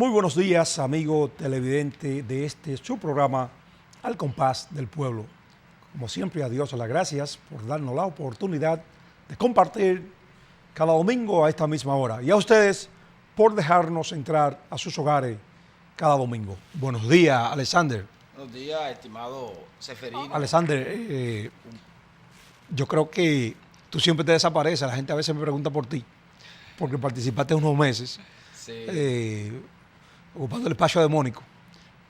Muy buenos días, amigo televidente de este su programa Al Compás del Pueblo. Como siempre, a Dios las gracias por darnos la oportunidad de compartir cada domingo a esta misma hora. Y a ustedes por dejarnos entrar a sus hogares cada domingo. Buenos días, Alexander. Buenos días, estimado Seferino. Alexander, yo creo que tú siempre te desapareces. La gente a veces me pregunta por ti, porque participaste unos meses. Sí. Ocupando el espacio de Mónico,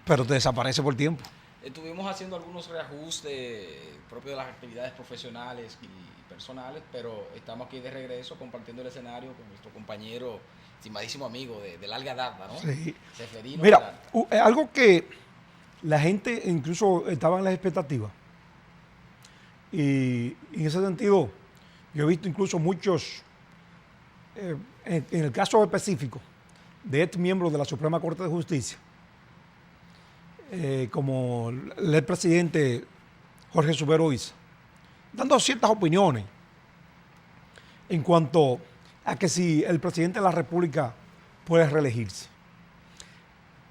pero te desaparece por tiempo. Estuvimos haciendo algunos reajustes propios de las actividades profesionales y personales, pero estamos aquí de regreso compartiendo el escenario con nuestro compañero, estimadísimo amigo de larga data, ¿no? Sí. Seferino. Mira, algo que la gente incluso estaba en las expectativas, y en ese sentido yo he visto incluso muchos, en el caso específico, de ex miembros de la Suprema Corte de Justicia, como el expresidente Jorge Subero Isa, dando ciertas opiniones en cuanto a que si el presidente de la República puede reelegirse.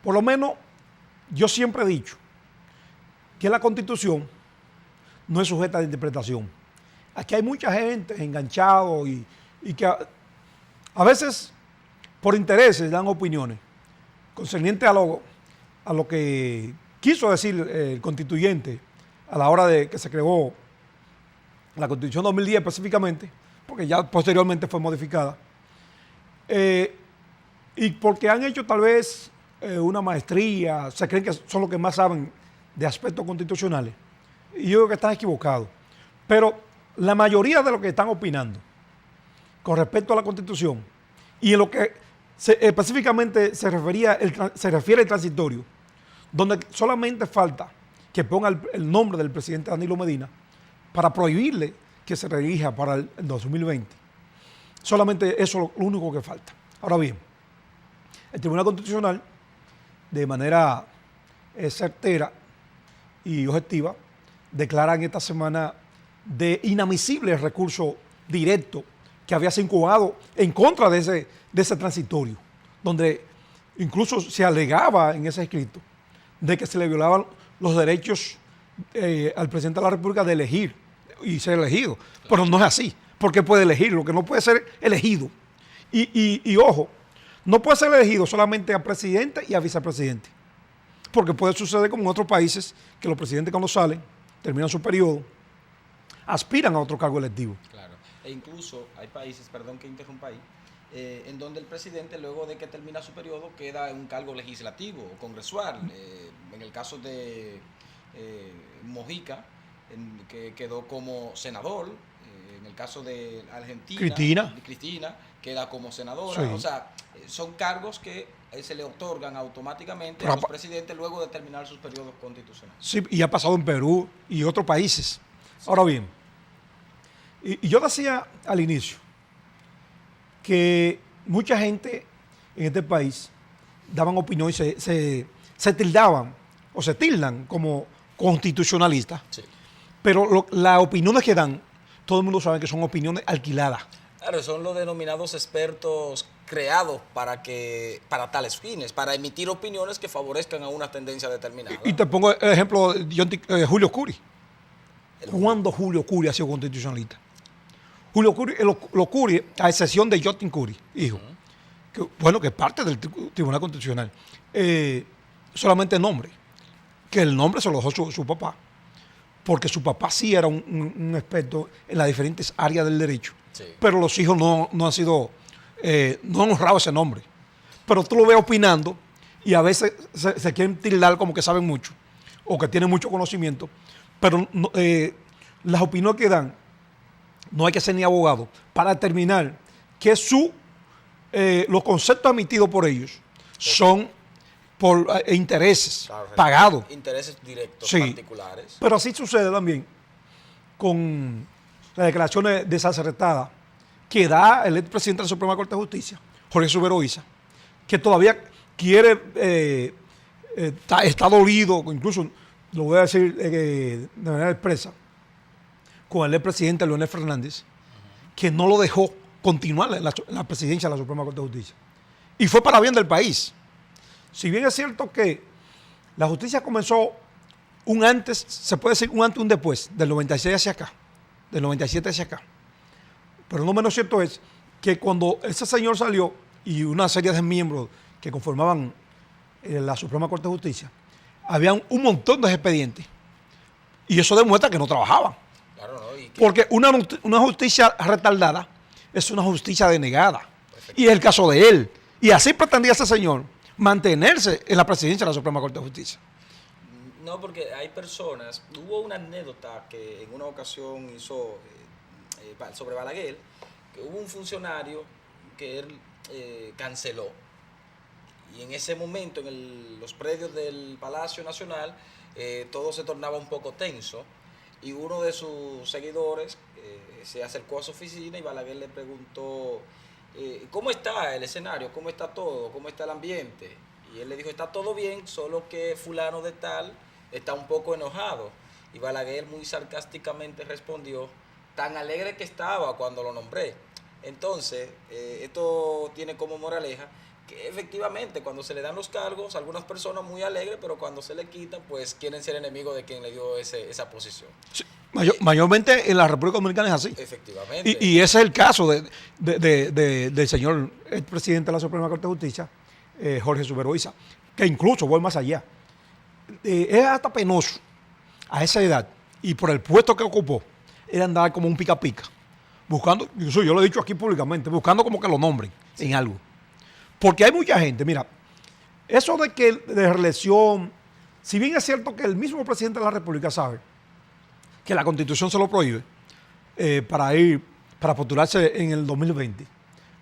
Por lo menos yo siempre he dicho que la Constitución no es sujeta de interpretación. Aquí hay mucha gente enganchado y que a veces por intereses dan opiniones concernientes a lo que quiso decir el constituyente a la hora de que se creó la Constitución 2010 específicamente, porque ya posteriormente fue modificada, y porque han hecho tal vez una maestría, se creen que son los que más saben de aspectos constitucionales, y yo creo que están equivocados. Pero la mayoría de los que están opinando con respecto a la Constitución y en lo que específicamente se refiere al transitorio, donde solamente falta que ponga el nombre del presidente Danilo Medina para prohibirle que se reelija para el 2020. Solamente eso es lo único que falta. Ahora bien, el Tribunal Constitucional, de manera certera y objetiva, declara en esta semana de inadmisible el recurso directo que había sido incubado en contra de ese transitorio, donde incluso se alegaba en ese escrito de que se le violaban los derechos al presidente de la República de elegir y ser elegido. Claro. Pero no es así, porque puede elegir, lo que no puede ser elegido. Y ojo, no puede ser elegido solamente a presidente y a vicepresidente, porque puede suceder como en otros países, que los presidentes cuando salen, terminan su periodo, aspiran a otro cargo electivo. Claro. E incluso hay países, perdón que interrumpa ahí, en donde el presidente, luego de que termina su periodo, queda en un cargo legislativo o congresual. En el caso de Mojica, que quedó como senador. En el caso de Argentina, Cristina queda como senadora. Sí. O sea, son cargos que se le otorgan automáticamente a los presidentes luego de terminar sus periodos constitucionales. Sí, y ha pasado en Perú y otros países. Sí. Ahora bien, y yo decía al inicio que mucha gente en este país daban opinión y se tildaban o se tildan como constitucionalistas. Sí. Pero las opiniones que dan, todo el mundo sabe que son opiniones alquiladas. Claro, son los denominados expertos creados para tales fines, para emitir opiniones que favorezcan a una tendencia determinada. Y te pongo el ejemplo de Julio Curi. ¿Cuándo Julio Curi ha sido constitucionalista? Julio Curi, los Curi, a excepción de Jotin Curi, hijo, que es parte del Tribunal Constitucional, solamente el nombre, que el nombre se lo dejó su papá, porque su papá sí era un experto en las diferentes áreas del derecho, sí. Pero los hijos no han sido, no han honrado ese nombre. Pero tú lo ves opinando y a veces se quieren tildar como que saben mucho o que tienen mucho conocimiento, pero las opiniones que dan, no hay que ser ni abogado para determinar que los conceptos emitidos por ellos son por intereses, claro, pagados. Intereses directos, sí, particulares. Pero así sucede también con las declaraciones desacertadas que da el expresidente de la Suprema Corte de Justicia, Jorge Subero Isa, que todavía quiere, está dolido, incluso lo voy a decir de manera expresa, con el expresidente Leonel Fernández, que no lo dejó continuar en la presidencia de la Suprema Corte de Justicia. Y fue para bien del país. si bien es cierto que la justicia comenzó un antes, se puede decir un antes y un después, del 96 hacia acá, del 97 hacia acá. Pero no menos cierto es que cuando ese señor salió y una serie de miembros que conformaban la Suprema Corte de Justicia, habían un montón de expedientes. Y eso demuestra que no trabajaban. Claro, ¿no? Porque una justicia retardada es una justicia denegada. Y es el caso de él. Y así pretendía ese señor mantenerse en la presidencia de la Suprema Corte de Justicia. No, porque hay personas, hubo una anécdota que en una ocasión hizo sobre Balaguer, que hubo un funcionario que él canceló. Y en ese momento, en los predios del Palacio Nacional, todo se tornaba un poco tenso. Y uno de sus seguidores se acercó a su oficina y Balaguer le preguntó, ¿cómo está el escenario? ¿Cómo está todo? ¿Cómo está el ambiente? Y él le dijo, está todo bien, solo que fulano de tal está un poco enojado. Y Balaguer muy sarcásticamente respondió, tan alegre que estaba cuando lo nombré. Entonces, esto tiene como moraleja que efectivamente cuando se le dan los cargos, algunas personas muy alegres, pero cuando se le quitan, pues quieren ser enemigos de quien le dio esa posición. Sí, mayormente en la República Dominicana es así. Efectivamente. Y ese es el caso del señor presidente de la Suprema Corte de Justicia, Jorge Suberoiza, que incluso voy más allá. Es hasta penoso a esa edad y por el puesto que ocupó, era andar como un pica pica, buscando, yo lo he dicho aquí públicamente, buscando como que lo nombren en algo. Porque hay mucha gente, mira, eso de que de reelección, si bien es cierto que el mismo presidente de la República sabe que la Constitución se lo prohíbe para postularse en el 2020,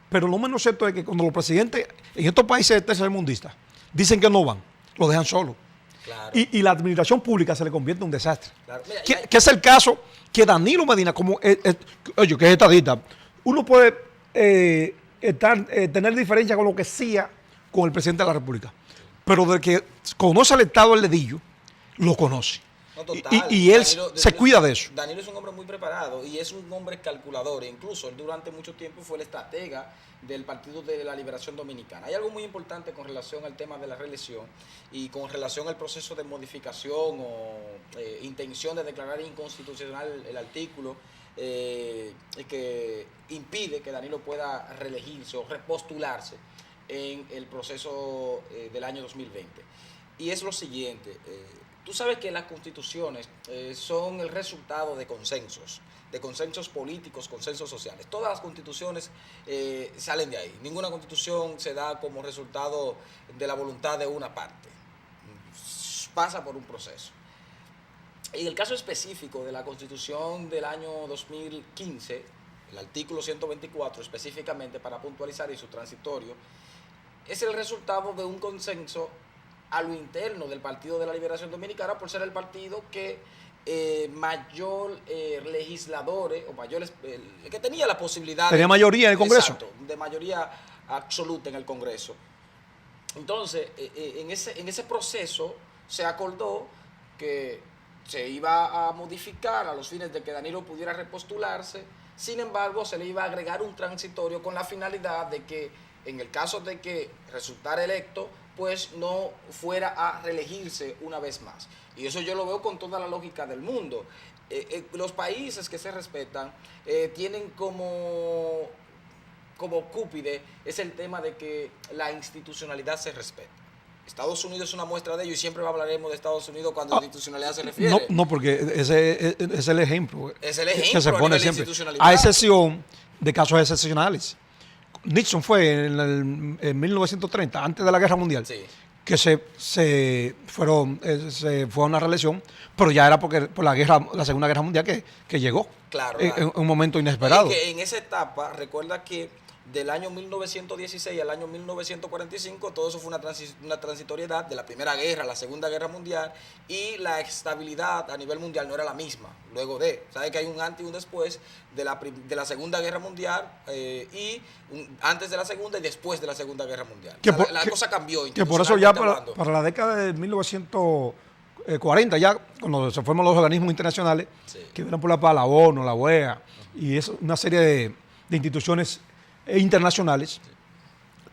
pero lo menos cierto es que cuando los presidentes en estos países tercermundistas dicen que no van, lo dejan solo. Claro. Y la administración pública se le convierte en un desastre. Claro. Mira, que es el caso que Danilo Medina, oye, que es estadista, uno puede tener diferencia con lo que sea con el presidente de la República, pero de que conoce al Estado el dedillo, lo conoce. No, total. Y él se cuida de eso. Danilo es un hombre muy preparado y es un hombre calculador. Incluso él durante mucho tiempo fue el estratega del Partido de la Liberación Dominicana. Hay algo muy importante con relación al tema de la reelección y con relación al proceso de modificación o intención de declarar inconstitucional el artículo que impide que Danilo pueda reelegirse o repostularse en el proceso del año 2020. Y es lo siguiente. Tú sabes que las constituciones son el resultado de consensos políticos, consensos sociales. Todas las constituciones salen de ahí. Ninguna constitución se da como resultado de la voluntad de una parte. Pasa por un proceso. En el caso específico de la Constitución del año 2015, el artículo 124 específicamente para puntualizar y su transitorio, es el resultado de un consenso a lo interno del Partido de la Liberación Dominicana por ser el partido que mayor legisladores o mayores que tenía la posibilidad tenía mayoría en el Congreso. Exacto, de mayoría absoluta en el Congreso. Entonces, en ese proceso se acordó que se iba a modificar a los fines de que Danilo pudiera repostularse. Sin embargo, se le iba a agregar un transitorio con la finalidad de que en el caso de que resultara electo, pues no fuera a reelegirse una vez más. Y eso yo lo veo con toda la lógica del mundo. Los países que se respetan tienen como cúpide es el tema de que la institucionalidad se respeta. Estados Unidos es una muestra de ello y siempre hablaremos de Estados Unidos cuando a institucionalidad se refiere. No, porque ese es el ejemplo. Es el ejemplo que se pone de siempre. institucionalidad. A excepción de casos excepcionales. Nixon fue en 1930, antes de la Guerra Mundial, sí, que se fue a una reelección, pero ya era por la Segunda Guerra Mundial que llegó. Claro. En un momento inesperado. Y que en esa etapa, recuerda que del año 1916 al año 1945, todo eso fue una transitoriedad de la Primera Guerra a la Segunda Guerra Mundial, y la estabilidad a nivel mundial no era la misma. Luego ¿sabes que hay un antes y un después de la Segunda Guerra Mundial antes de la Segunda y después de la Segunda Guerra Mundial? La cosa cambió. Que por eso ya para la década de 1940, ya cuando se forman los organismos internacionales, sí, que vienen por la ONU, la OEA, y es una serie de internacionales,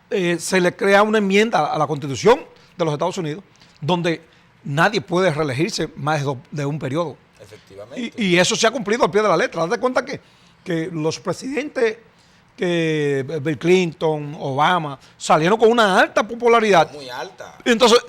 se le crea una enmienda a la Constitución de los Estados Unidos, donde nadie puede reelegirse más de un periodo. Efectivamente. Y eso se ha cumplido al pie de la letra. Date cuenta que los presidentes, que Bill Clinton, Obama, salieron con una alta popularidad. Muy alta. Entonces,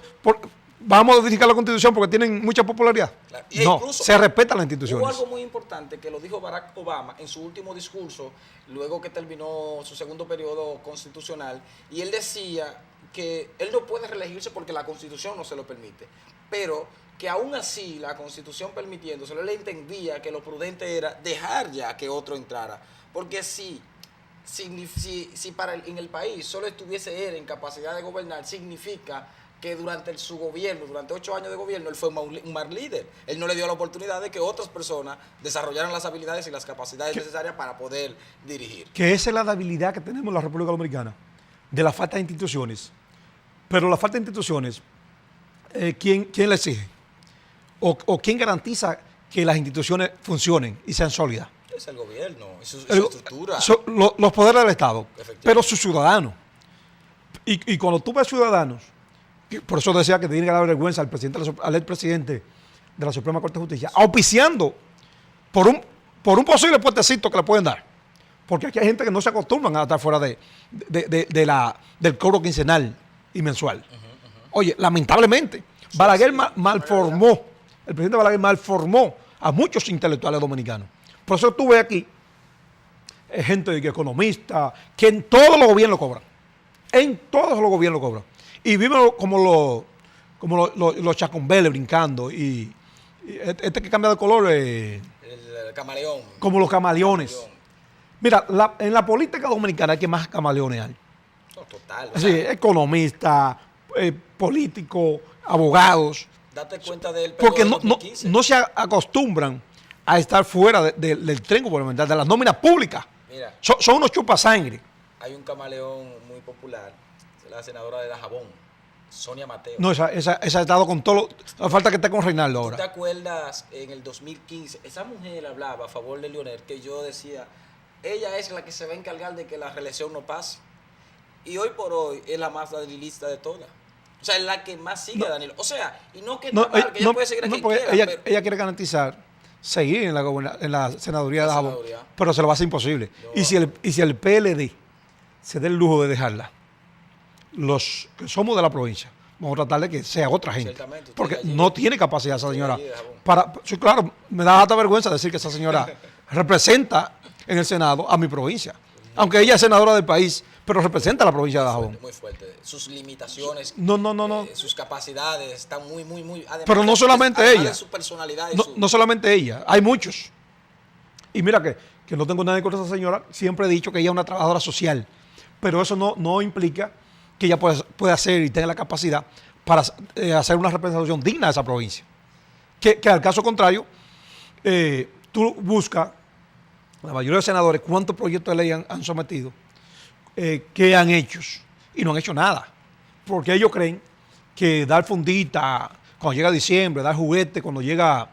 vamos a modificar la Constitución porque tienen mucha popularidad. Claro. No, Incluso se respetan las instituciones. hubo algo muy importante que lo dijo Barack Obama en su último discurso, luego que terminó su segundo periodo constitucional, y él decía que él no puede reelegirse porque la Constitución no se lo permite, pero que aún así la Constitución permitiéndoselo, él entendía que lo prudente era dejar ya que otro entrara, porque si en el país solo estuviese él en capacidad de gobernar, significa que durante su gobierno, durante 8 años de gobierno, él fue un mal líder. Él no le dio la oportunidad de que otras personas desarrollaran las habilidades y las capacidades necesarias para poder dirigir. Que esa es la debilidad que tenemos en la República Dominicana, de la falta de instituciones. Pero la falta de instituciones, ¿quién la exige? ¿O quién garantiza que las instituciones funcionen y sean sólidas? Es el gobierno, es su estructura. Los poderes del Estado, pero sus ciudadanos. Y cuando tú ves ciudadanos, por eso decía que tiene que dar vergüenza al expresidente de la Suprema Corte de Justicia, auspiciando por un posible puestecito que le pueden dar. Porque aquí hay gente que no se acostumbran a estar fuera del cobro quincenal y mensual. Oye, lamentablemente, Balaguer malformó, el presidente Balaguer malformó a muchos intelectuales dominicanos. Por eso tú ves aquí gente economista, que en todos los gobiernos cobran. En todos los gobiernos cobran. Y viven como los chacombeles brincando. Y este que cambia de color. El camaleón. Como los camaleones. Mira, en la política dominicana hay que más camaleones hay. No, total. Sí, economistas, políticos, abogados. Date cuenta del porque periodo de 2015. no se acostumbran a estar fuera del tren gubernamental, de las nóminas públicas. Mira, son unos chupasangre. hay un camaleón muy popular, la senadora de Dajabón, Sonia Mateo. No, esa ha estado con todo. No falta que esté con Reinaldo ¿Tú te ahora. acuerdas en el 2015? Esa mujer hablaba a favor de Leonel, que yo decía, ella es la que se va a encargar de que la reelección no pase. Y hoy por hoy es la más danilista de todas. O sea, es la que más sigue a Danilo. O sea, y no que, está mal, que ella puede seguir a quien quiera. Ella quiere garantizar seguir en la senaduría de Dajabón, senaduría. pero se lo va a hacer imposible. No. Y si el PLD se dé el lujo de dejarla, los que somos de la provincia, vamos a tratar de que sea otra gente. Ciertamente, Porque allí, no tiene capacidad esa señora. allí de Dajabón. Sí, claro, me da hasta vergüenza decir que esa señora representa en el Senado a mi provincia. Aunque ella es senadora del país, pero representa a la provincia de Dajabón. Muy fuerte. Sus limitaciones, No. sus capacidades están muy. Además, Pero no solamente además ella. de su personalidad y No solamente ella, hay muchos. Y mira que no tengo nada en contra de esa señora, siempre he dicho que ella es una trabajadora social, pero eso no implica que ella pueda hacer y tenga la capacidad para hacer una representación digna de esa provincia. Que al caso contrario, tú buscas, la mayoría de senadores, cuántos proyectos de ley han sometido, qué han hecho, y no han hecho nada, porque ellos creen que dar fundita cuando llega diciembre, dar juguete cuando llega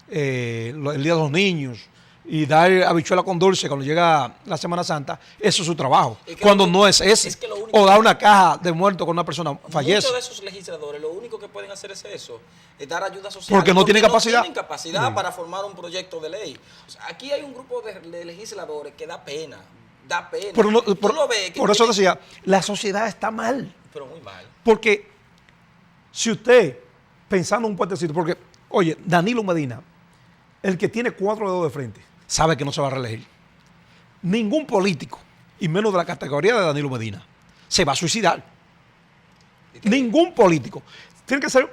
el Día de los Niños, y dar habichuela con dulce cuando llega la Semana Santa, eso es su trabajo. Cuando no es ese. Es que lo único o dar una caja de muerto con una persona fallece. Muchos de esos legisladores lo único que pueden hacer es eso, es dar ayuda social. Porque no tienen capacidad. No tienen capacidad para formar un proyecto de ley. O sea, aquí hay un grupo de legisladores que da pena. Da pena. Pero no, Tú lo ves, por eso decía, la sociedad está mal. Pero muy mal. Porque si usted, pensando en un puentecito, porque, oye, Danilo Medina, el que tiene 4 dedos de frente, sabe que no se va a reelegir. Ningún político, y menos de la categoría de Danilo Medina, se va a suicidar. Ningún político. Tiene que ser,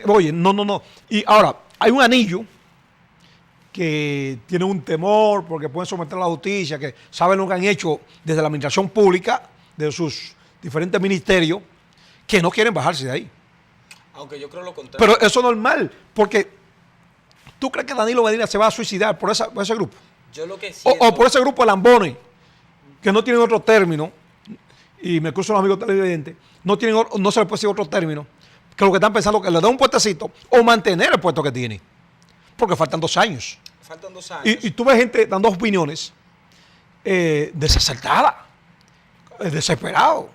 oye, no. Y ahora, hay un anillo que tiene un temor porque pueden someter a la justicia, que saben lo que han hecho desde la administración pública, de sus diferentes ministerios, que no quieren bajarse de ahí. Aunque yo creo lo contrario. Pero eso es normal, porque ¿tú crees que Danilo Medina se va a suicidar por ese grupo? Yo lo que siento, O por ese grupo de lambones, que no tienen otro término, y me excuso a los amigos televidentes, no se les puede decir otro término, que lo que están pensando es que le den un puestecito o mantener el puesto que tiene. Porque faltan 2 años. Faltan 2 años. Y tú ves gente dando opiniones desacertadas, desesperado.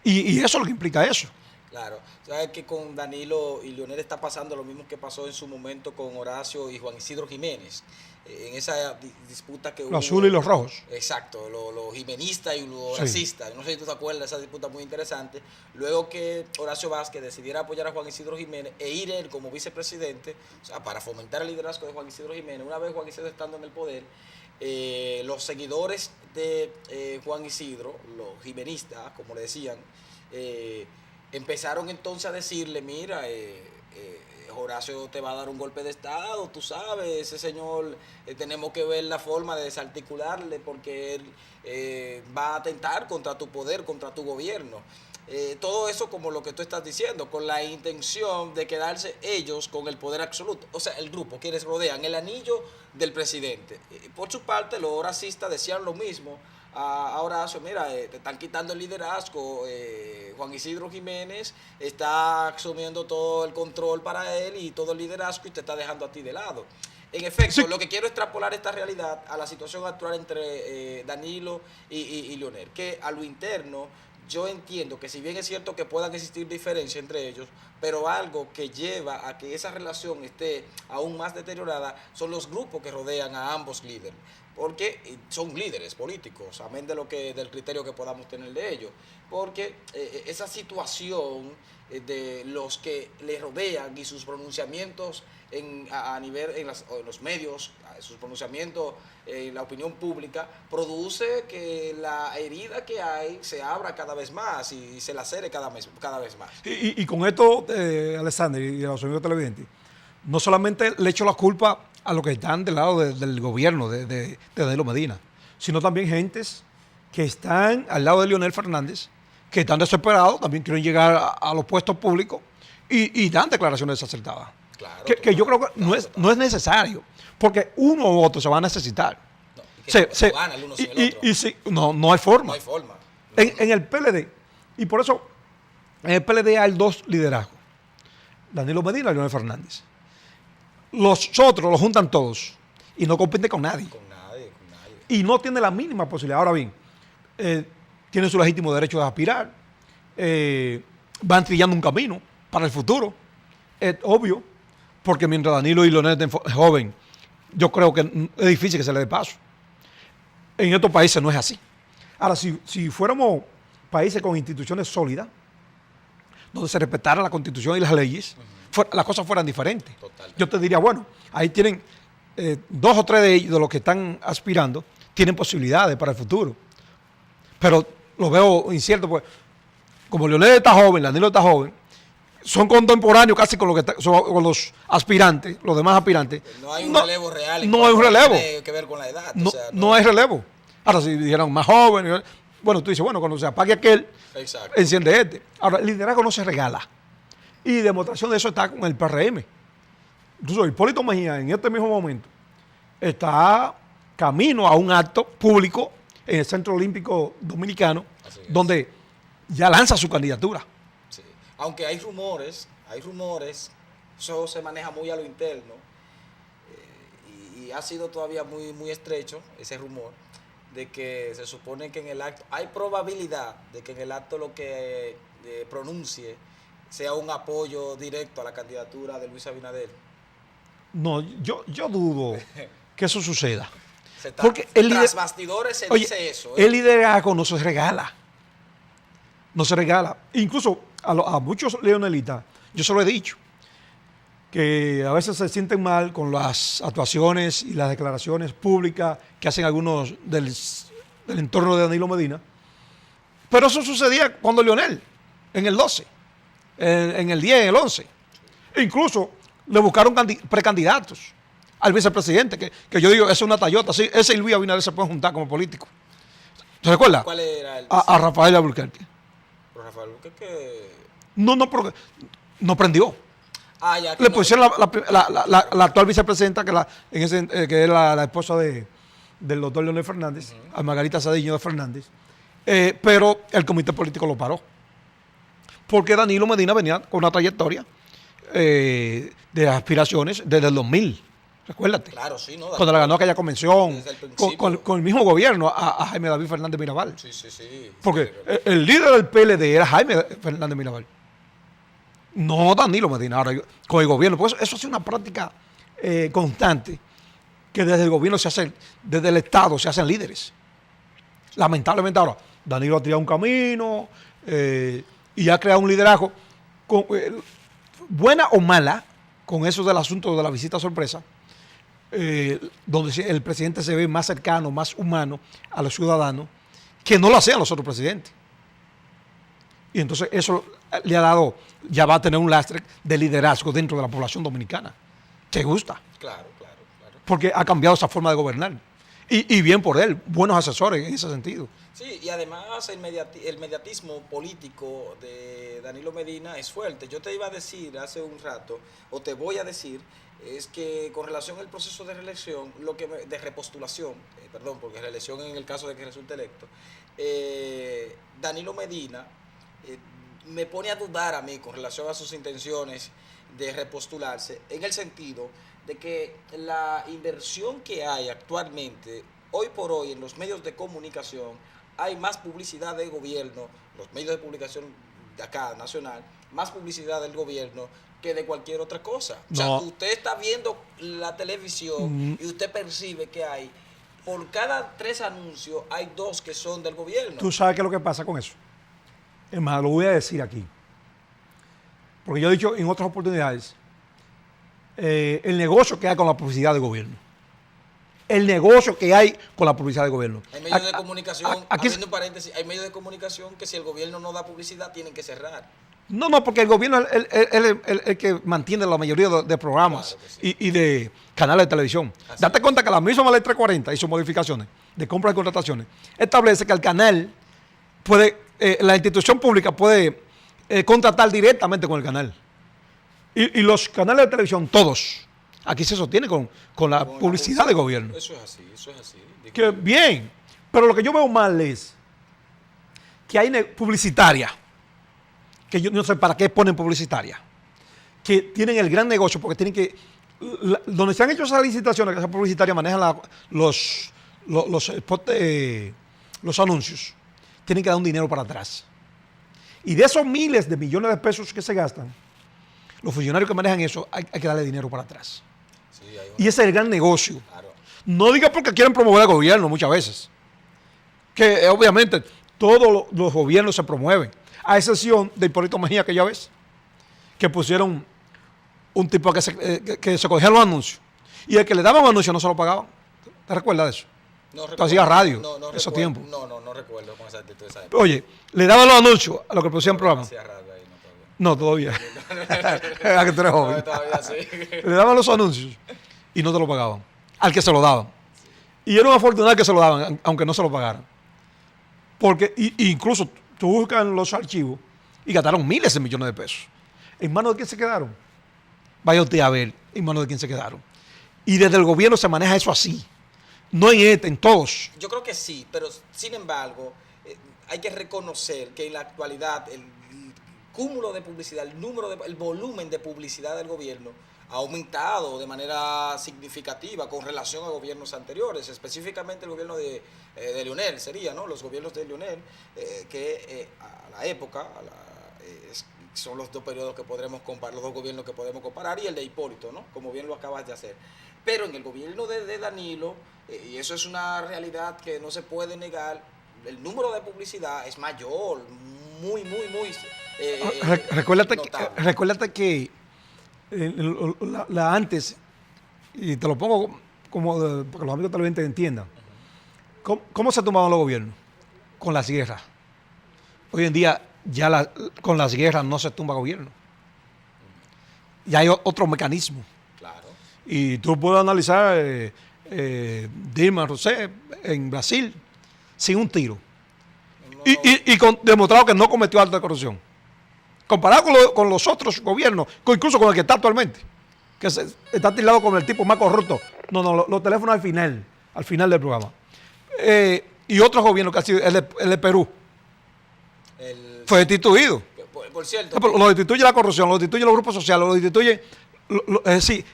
Y eso es lo que implica eso. Claro. Sabes que con Danilo y Leonel está pasando lo mismo que pasó en su momento con Horacio y Juan Isidro Jiménez. En esa disputa que hubo. Los azules y los rojos. Exacto, los jimenistas y los Sí. racistas. No sé si tú te acuerdas de esa disputa muy interesante. Luego que Horacio Vázquez decidiera apoyar a Juan Isidro Jiménez e ir él como vicepresidente, o sea, para fomentar el liderazgo de Juan Isidro Jiménez, una vez Juan Isidro estando en el poder, los seguidores de Juan Isidro, los jimenistas, como le decían, empezaron entonces a decirle, mira, Horacio te va a dar un golpe de estado, tú sabes, ese señor tenemos que ver la forma de desarticularle porque él va a atentar contra tu poder, contra tu gobierno. Todo eso como lo que tú estás diciendo, con la intención de quedarse ellos con el poder absoluto. O sea, el grupo, quienes rodean el anillo del presidente. Por su parte, los horacistas decían lo mismo a Horacio, mira, te están quitando el liderazgo, Juan Isidro Jiménez está asumiendo todo el control para él y todo el liderazgo y te está dejando a ti de lado. En efecto, Sí. lo que quiero extrapolar esta realidad a la situación actual entre Danilo y Leonel, que a lo interno yo entiendo que si bien es cierto que puedan existir diferencias entre ellos, pero algo que lleva a que esa relación esté aún más deteriorada son los grupos que rodean a ambos líderes, porque son líderes políticos, amén de del criterio que podamos tener de ellos, porque esa situación de los que le rodean y sus pronunciamientos a nivel en los medios, sus pronunciamientos en la opinión pública, produce que la herida que hay se abra cada vez más y se lacere cada vez más. Y con esto, Alexander y a los amigos televidentes, no solamente le echo la culpa a los que están del lado del gobierno de Danilo Medina, sino también gentes que están al lado de Leonel Fernández, que están desesperados, también quieren llegar a los puestos públicos y dan declaraciones desacertadas. Claro, Que yo creo que no es necesario, porque uno u otro se va a necesitar. No, que gana el uno sin el otro. Sí, no hay forma. No hay forma. En el PLD, y por eso en el PLD hay dos liderazgos, Danilo Medina y Leonel Fernández. Los otros los juntan todos y no compiten con nadie. Con nadie. Y no tiene la mínima posibilidad. Ahora bien, tienen su legítimo derecho de aspirar, van trillando un camino para el futuro. Es obvio, porque mientras Danilo y Leonel estén joven, yo creo que es difícil que se le dé paso. En estos países no es así. Ahora, si fuéramos países con instituciones sólidas, donde se respetara la Constitución y las leyes, las cosas fueran diferentes. Totalmente. Yo te diría, bueno, ahí tienen dos o tres de ellos, de los que están aspirando, tienen posibilidades para el futuro. Pero lo veo incierto, pues, como Leonel está joven, Danilo está joven, son contemporáneos casi con, con los aspirantes, los demás aspirantes. No hay un relevo real. No hay un relevo. Tiene que ver con la edad. No, o sea, no hay relevo. Ahora, si dijeran más joven, bueno, tú dices, bueno, cuando se apague aquel, Exacto. enciende este. Ahora, el liderazgo no se regala. Y demostración de eso está con el PRM. Incluso Hipólito Mejía, en este mismo momento, está camino a un acto público en el Centro Olímpico Dominicano, donde ya lanza su candidatura. Sí. Aunque hay rumores, eso se maneja muy a lo interno, y ha sido todavía muy estrecho ese rumor, de que se supone que en el acto, hay probabilidad de que en el acto lo que pronuncie sea un apoyo directo a la candidatura de Luis Abinader. No, yo dudo que eso suceda. Porque tras bastidores se dice eso. El liderazgo no se regala. No se regala. Incluso a muchos leonelitas, yo se lo he dicho, que a veces se sienten mal con las actuaciones y las declaraciones públicas que hacen algunos del entorno de Danilo Medina. Pero eso sucedía cuando Leonel, en el 12, en el 10, en el 11. E incluso le buscaron precandidatos al vicepresidente, que yo digo, esa es una tallota, sí, ese y Luis Abinader se pueden juntar como políticos. ¿Se recuerda? ¿Cuál era el a Rafael Alburquerque. Pero Rafael Alburquerque... Porque no prendió. Ya Le pusieron la actual vicepresidenta, que es la esposa del doctor Leonel Fernández, a Margarita Cediño de Fernández, pero el comité político lo paró. Porque Danilo Medina venía con una trayectoria de aspiraciones desde el 2000. Recuérdate. Claro, sí, ¿no? Cuando la ganó aquella convención, el con el mismo gobierno, a Jaime David Fernández Mirabal. Sí. Porque el líder del PLD era Jaime Fernández Mirabal. No Danilo Medina, ahora con el gobierno. Pues eso es una práctica constante, que desde el gobierno se hace, desde el Estado se hacen líderes. Lamentablemente ahora, Danilo ha tirado un camino y ha creado un liderazgo, buena o mala, con eso del asunto de la visita sorpresa, donde el presidente se ve más cercano, más humano a los ciudadanos, que no lo hacían los otros presidentes. Y entonces eso le ha dado, ya va a tener un lastre de liderazgo dentro de la población dominicana. Que gusta. Claro, claro, claro. Porque ha cambiado esa forma de gobernar. Y bien por él, buenos asesores en ese sentido. Sí, y además el mediatismo político de Danilo Medina es fuerte. Yo te iba a decir hace un rato, o te voy a decir, es que con relación al proceso de reelección, de repostulación, perdón, porque reelección en el caso de que resulte electo, Danilo Medina me pone a dudar a mí con relación a sus intenciones de repostularse, en el sentido de que la inversión que hay actualmente, hoy por hoy, en los medios de comunicación, hay más publicidad del gobierno, los medios de publicación de acá, nacional, más publicidad del gobierno que de cualquier otra cosa. O sea, usted está viendo la televisión y usted percibe que hay, por cada 3 anuncios, hay 2 que son del gobierno. ¿Tú sabes qué es lo que pasa con eso? Es más, lo voy a decir aquí. Porque yo he dicho en otras oportunidades, el negocio que hay con la publicidad del gobierno. El negocio que hay con la publicidad del gobierno. Hay medios de comunicación, abriendo un paréntesis, hay medios de comunicación que si el gobierno no da publicidad tienen que cerrar. No, porque el gobierno es el que mantiene la mayoría de programas, claro, sí, y de canales de televisión. Así Date cuenta que la misma ley 340 y sus modificaciones de compras y contrataciones establece que el canal puede, la institución pública puede contratar directamente con el canal. Y los canales de televisión, todos, aquí se sostiene con la publicidad del gobierno. Eso es así, eso es así. Que bien, pero lo que yo veo mal es que hay publicitaria, que yo no sé para qué ponen publicitaria, que tienen el gran negocio, porque tienen que, donde se han hecho esas licitaciones, que esas publicitarias manejan los anuncios, tienen que dar un dinero para atrás. Y de esos miles de millones de pesos que se gastan, los funcionarios que manejan eso, hay que darle dinero para atrás. Sí, y ese es el gran negocio. Claro. No diga porque quieren promover al gobierno muchas veces. Que obviamente todos los gobiernos se promueven, a excepción de Hipólito Mejía, que ya ves, que pusieron un tipo que se cogía los anuncios. Y el que le daban anuncios no se lo pagaban. ¿Te recuerdas de eso? No recuerdo. Tú hacías radio no esos tiempos. No recuerdo con esa actitud. Oye, le daban los anuncios a los que producían programas. Hacía radio ahí, no, todavía. Era que tú eres joven. No, todavía sí. Le daban los anuncios y no te lo pagaban. Al que se lo daban. Sí. Y era un afortunado que se lo daban, aunque no se lo pagaran. Porque incluso tú buscas en los archivos y gastaron miles de millones de pesos. ¿En manos de quién se quedaron? Vaya usted a ver en manos de quién se quedaron. Y desde el gobierno se maneja eso así. No en todos. Yo creo que sí, pero sin embargo, hay que reconocer que en la actualidad el cúmulo de publicidad, el volumen de publicidad del gobierno ha aumentado de manera significativa con relación a gobiernos anteriores, específicamente el gobierno de Leonel, sería, ¿no? Los gobiernos de Leonel, que a la época, son los 2 periodos que podremos comparar, los 2 gobiernos que podemos comparar, y el de Hipólito, ¿no? Como bien lo acabas de hacer. Pero en el gobierno de Danilo, y eso es una realidad que no se puede negar, el número de publicidad es mayor, muy recuérdate que antes, y te lo pongo como para que los amigos televidentes entiendan, ¿cómo se tomaban los gobiernos? Con las guerras. Hoy en día ya con las guerras no se tumba gobierno. Ya hay otro mecanismo. Claro. Y tú puedes analizar Dilma Rousseff en Brasil sin un tiro. Y demostrado que no cometió acto de corrupción. Comparado con los otros gobiernos, incluso con el que está actualmente, que está tildado como el tipo más corrupto. No, los teléfonos al final del programa. Y otros gobiernos que ha sido el de Perú. Fue destituido. Por cierto. Lo destituye la corrupción, lo destituye los grupos sociales, lo destituye. Es decir,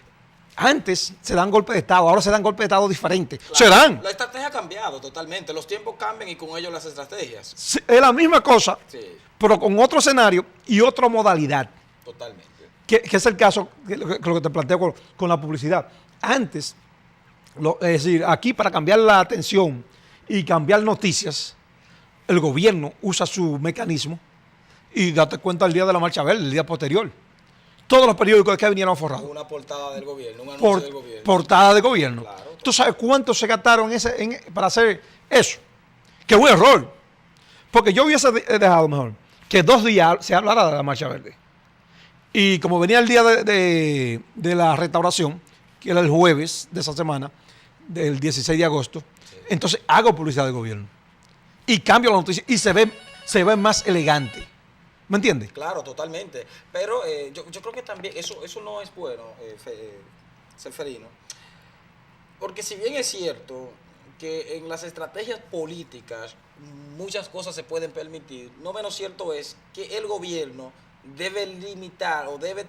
antes se dan golpes de Estado, ahora se dan golpes de Estado diferentes. Claro, se dan. La estrategia ha cambiado totalmente. Los tiempos cambian y con ellos las estrategias. Sí, es la misma cosa, sí, pero con otro escenario y otra modalidad. Totalmente. Que es el caso que lo que te planteo con la publicidad. Antes, es decir, aquí para cambiar la atención y cambiar noticias, el gobierno usa su mecanismo y date cuenta el día de la marcha verde, el día posterior. Todos los periódicos que vinieron forrados. Una portada del gobierno, un anuncio del gobierno. Portada de gobierno. Claro. ¿Tú sabes cuánto se gastaron para hacer eso? Que es un error. Porque yo hubiese dejado mejor que 2 días se hablara de la marcha verde. Y como venía el día de la restauración, que era el jueves de esa semana, del 16 de agosto, sí, entonces hago publicidad del gobierno. Y cambio la noticia y se ve más elegante. ¿Me entiendes? Claro, totalmente. Pero yo creo que también eso no es bueno, Seferino. Porque si bien es cierto que en las estrategias políticas muchas cosas se pueden permitir, no menos cierto es que el gobierno debe limitar o debe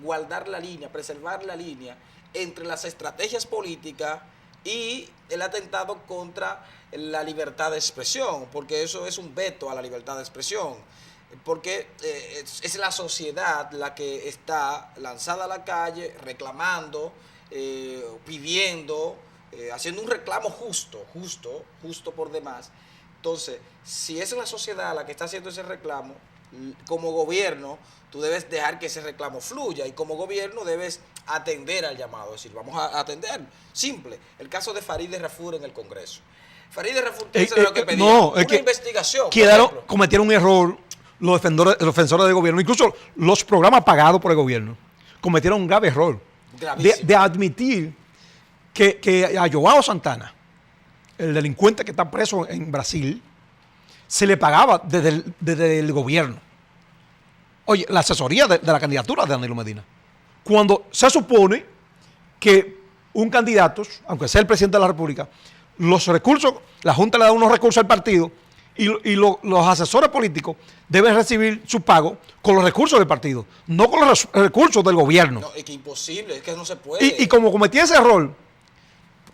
guardar la línea, preservar la línea entre las estrategias políticas y el atentado contra la libertad de expresión, porque eso es un veto a la libertad de expresión. Porque es la sociedad la que está lanzada a la calle reclamando, pidiendo, haciendo un reclamo justo por demás. Entonces, si es la sociedad la que está haciendo ese reclamo, como gobierno, tú debes dejar que ese reclamo fluya y como gobierno debes atender al llamado, es decir, vamos a atender. Simple, el caso de Farideh Raful en el Congreso. Farideh Raful lo que pedía una investigación. Cometieron un error los defensores del gobierno, incluso los programas pagados por el gobierno, cometieron un grave error de admitir que a Joao Santana, el delincuente que está preso en Brasil, se le pagaba desde el gobierno. Oye, la asesoría de la candidatura de Danilo Medina. Cuando se supone que un candidato, aunque sea el presidente de la República, los recursos, la Junta le da unos recursos al partido y los asesores políticos deben recibir su pago con los recursos del partido, no con los recursos del gobierno. No, es que imposible, es que no se puede. Y como cometí ese error,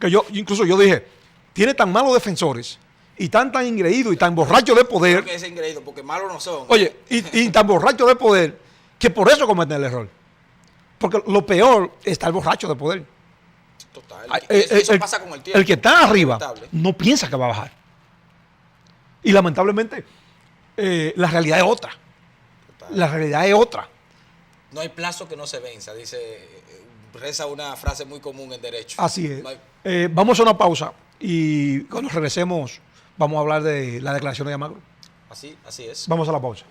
que yo dije, tiene tan malos defensores y tan ingreído y tan borracho de poder. Creo que es ingreído, porque malos no son. Oye, y tan borracho de poder que por eso cometen el error. Porque lo peor está el borracho de poder. Total. Eso pasa con el tiempo. El que está arriba no piensa que va a bajar. Y lamentablemente, la realidad es otra. Total. La realidad es otra. No hay plazo que no se venza, reza una frase muy común en derecho. Así es. No hay... vamos a una pausa y cuando regresemos vamos a hablar de la declaración de Almagro. Así es. Vamos a la pausa.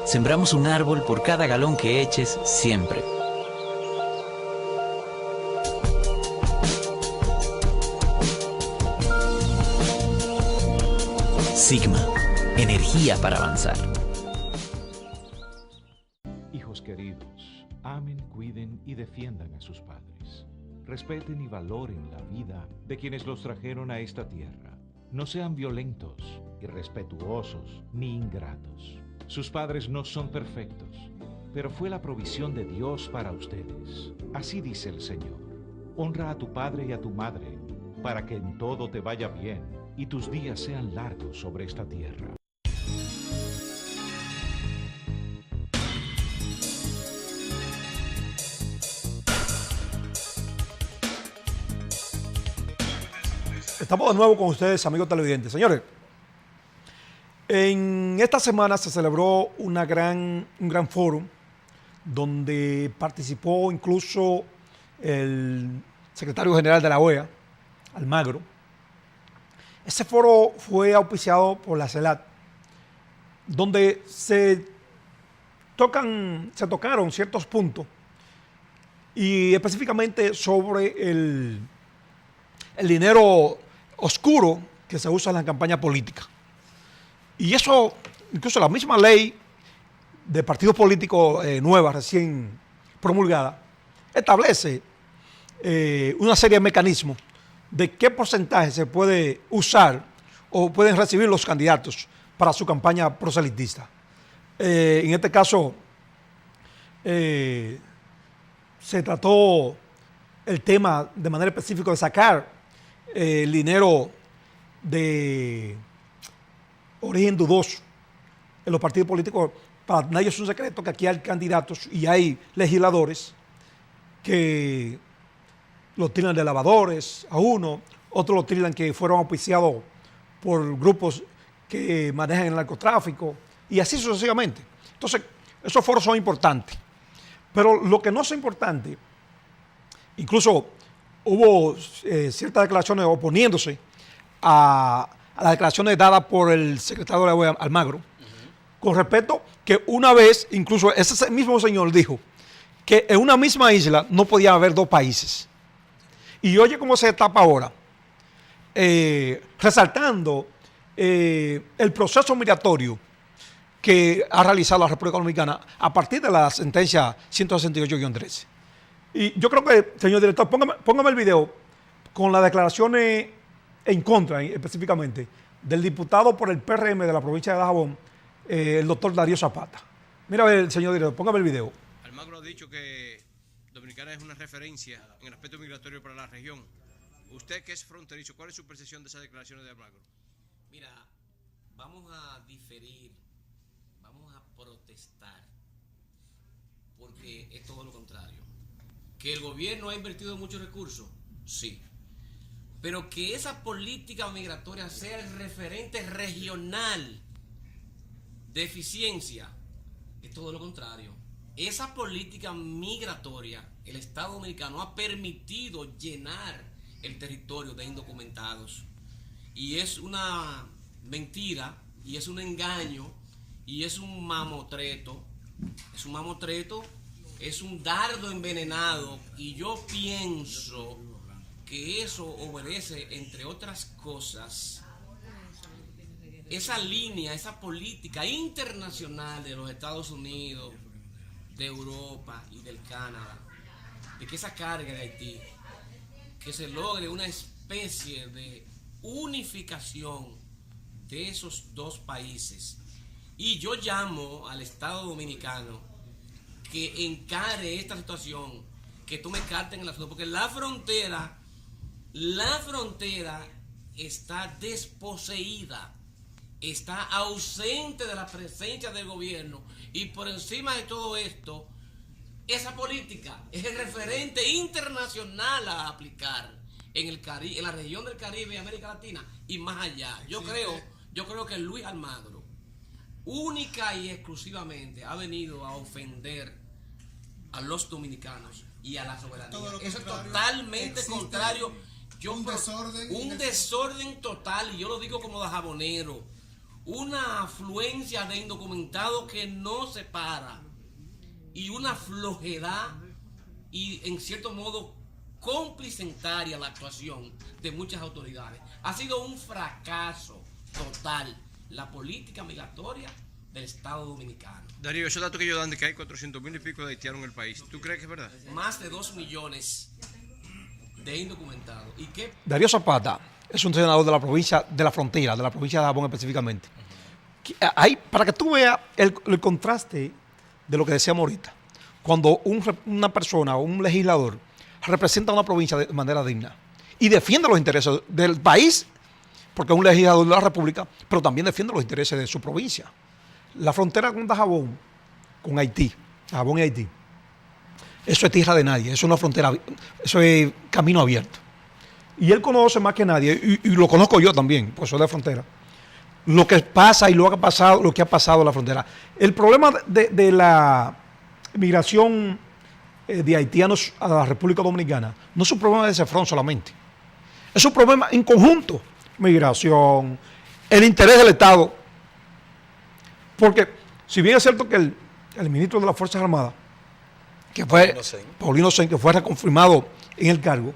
Sembramos un árbol por cada galón que eches siempre. Sigma, energía para avanzar. Hijos queridos, amen, cuiden y defiendan a sus padres. Respeten y valoren la vida de quienes los trajeron a esta tierra. No sean violentos, irrespetuosos ni ingratos. Sus padres no son perfectos, pero fue la provisión de Dios para ustedes. Así dice el Señor: honra a tu padre y a tu madre, para que en todo te vaya bien y tus días sean largos sobre esta tierra. Estamos de nuevo con ustedes, amigos televidentes. Señores, en esta semana se celebró un gran foro donde participó incluso el secretario general de la OEA, Almagro. Ese foro fue auspiciado por la CELAC, donde se tocaron ciertos puntos y específicamente sobre el dinero oscuro que se usa en la campaña política. Y eso, incluso la misma ley de partidos políticos nueva, recién promulgada, establece una serie de mecanismos de qué porcentaje se puede usar o pueden recibir los candidatos para su campaña proselitista. En este caso, se trató el tema de manera específica de sacar el dinero de origen dudoso en los partidos políticos. Para nadie es un secreto que aquí hay candidatos y hay legisladores que lo tildan de lavadores a uno, otros lo tildan que fueron auspiciados por grupos que manejan el narcotráfico y así sucesivamente. Entonces, esos foros son importantes. Pero lo que no es importante, incluso hubo ciertas declaraciones oponiéndose a las declaraciones dadas por el secretario de la OEA, Almagro, con respecto que una vez, incluso ese mismo señor dijo que en una misma isla no podía haber dos países. Y oye cómo se tapa ahora, resaltando el proceso migratorio que ha realizado la República Dominicana a partir de la sentencia 168-13. Y yo creo que, señor director, póngame el video con las declaraciones en contra, específicamente, del diputado por el PRM de la provincia de Dajabón, el doctor Darío Zapata. Mira, a ver, señor director, póngame el video. Almagro ha dicho que Dominicana es una referencia en el aspecto migratorio para la región. Usted que es fronterizo, ¿cuál es su percepción de esas declaraciones de Almagro? Mira, vamos a diferir, vamos a protestar, porque es todo lo contrario. ¿Que el gobierno ha invertido muchos recursos? Sí. Pero que esa política migratoria sea el referente regional de eficiencia, es todo lo contrario. Esa política migratoria, el Estado Dominicano ha permitido llenar el territorio de indocumentados. Y es una mentira, y es un engaño, y es un mamotreto. Es un mamotreto, es un dardo envenenado, y yo pienso que eso obedece, entre otras cosas, esa línea, esa política internacional de los Estados Unidos, de Europa y del Canadá, de que esa carga de Haití, que se logre una especie de unificación de esos dos países. Y yo llamo al Estado Dominicano que encare esta situación, que tome carta en el asunto, porque la frontera está desposeída, está ausente de la presencia del gobierno, y por encima de todo esto, esa política es el referente internacional a aplicar en el Caribe, en la región del Caribe y América Latina y más allá. Yo creo que Luis Almagro única y exclusivamente ha venido a ofender a los dominicanos y a la soberanía. Eso es totalmente contrario. Un desorden total, y yo lo digo como dajabonero, una afluencia de indocumentados que no se para, y una flojedad y en cierto modo complicentaria la actuación de muchas autoridades. Ha sido un fracaso total la política migratoria del Estado Dominicano. Darío, esos datos que ellos dan de que hay 400,000 y pico de haitianos en el país, ¿tú crees que es verdad? Más de 2 millones de indocumentados. ¿Y qué? Darío Zapata es un senador de la provincia de la frontera, de la provincia de Dajabón específicamente. Hay, para que tú veas el contraste de lo que decíamos ahorita, cuando una persona o un legislador representa a una provincia de manera digna y defiende los intereses del país, porque es un legislador de la República, pero también defiende los intereses de su provincia. La frontera con Dajabón, con Haití, Dajabón y Haití, eso es tierra de nadie, eso es una frontera, eso es camino abierto. Y él conoce más que nadie, y lo conozco yo también, pues soy de frontera, lo que pasa y lo que ha pasado en la frontera. El problema de la migración de haitianos a la República Dominicana no es un problema de Cefrón solamente, es un problema en conjunto. Migración, el interés del Estado, porque si bien es cierto que el ministro de las Fuerzas Armadas, que fue Paulino Sen, que fue reconfirmado en el cargo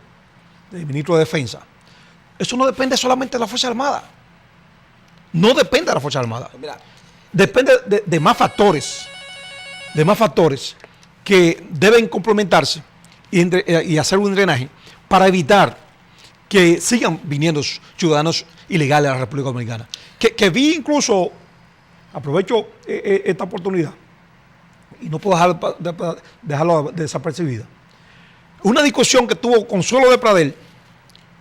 de ministro de Defensa, eso no depende solamente de la Fuerza Armada, no depende de la Fuerza Armada, depende de más factores. demás factores que deben complementarse y hacer un drenaje para evitar que sigan viniendo ciudadanos ilegales a la República Dominicana. Que vi incluso, aprovecho esta oportunidad y no puedo dejarlo desapercibida, una discusión que tuvo Consuelo de Pradel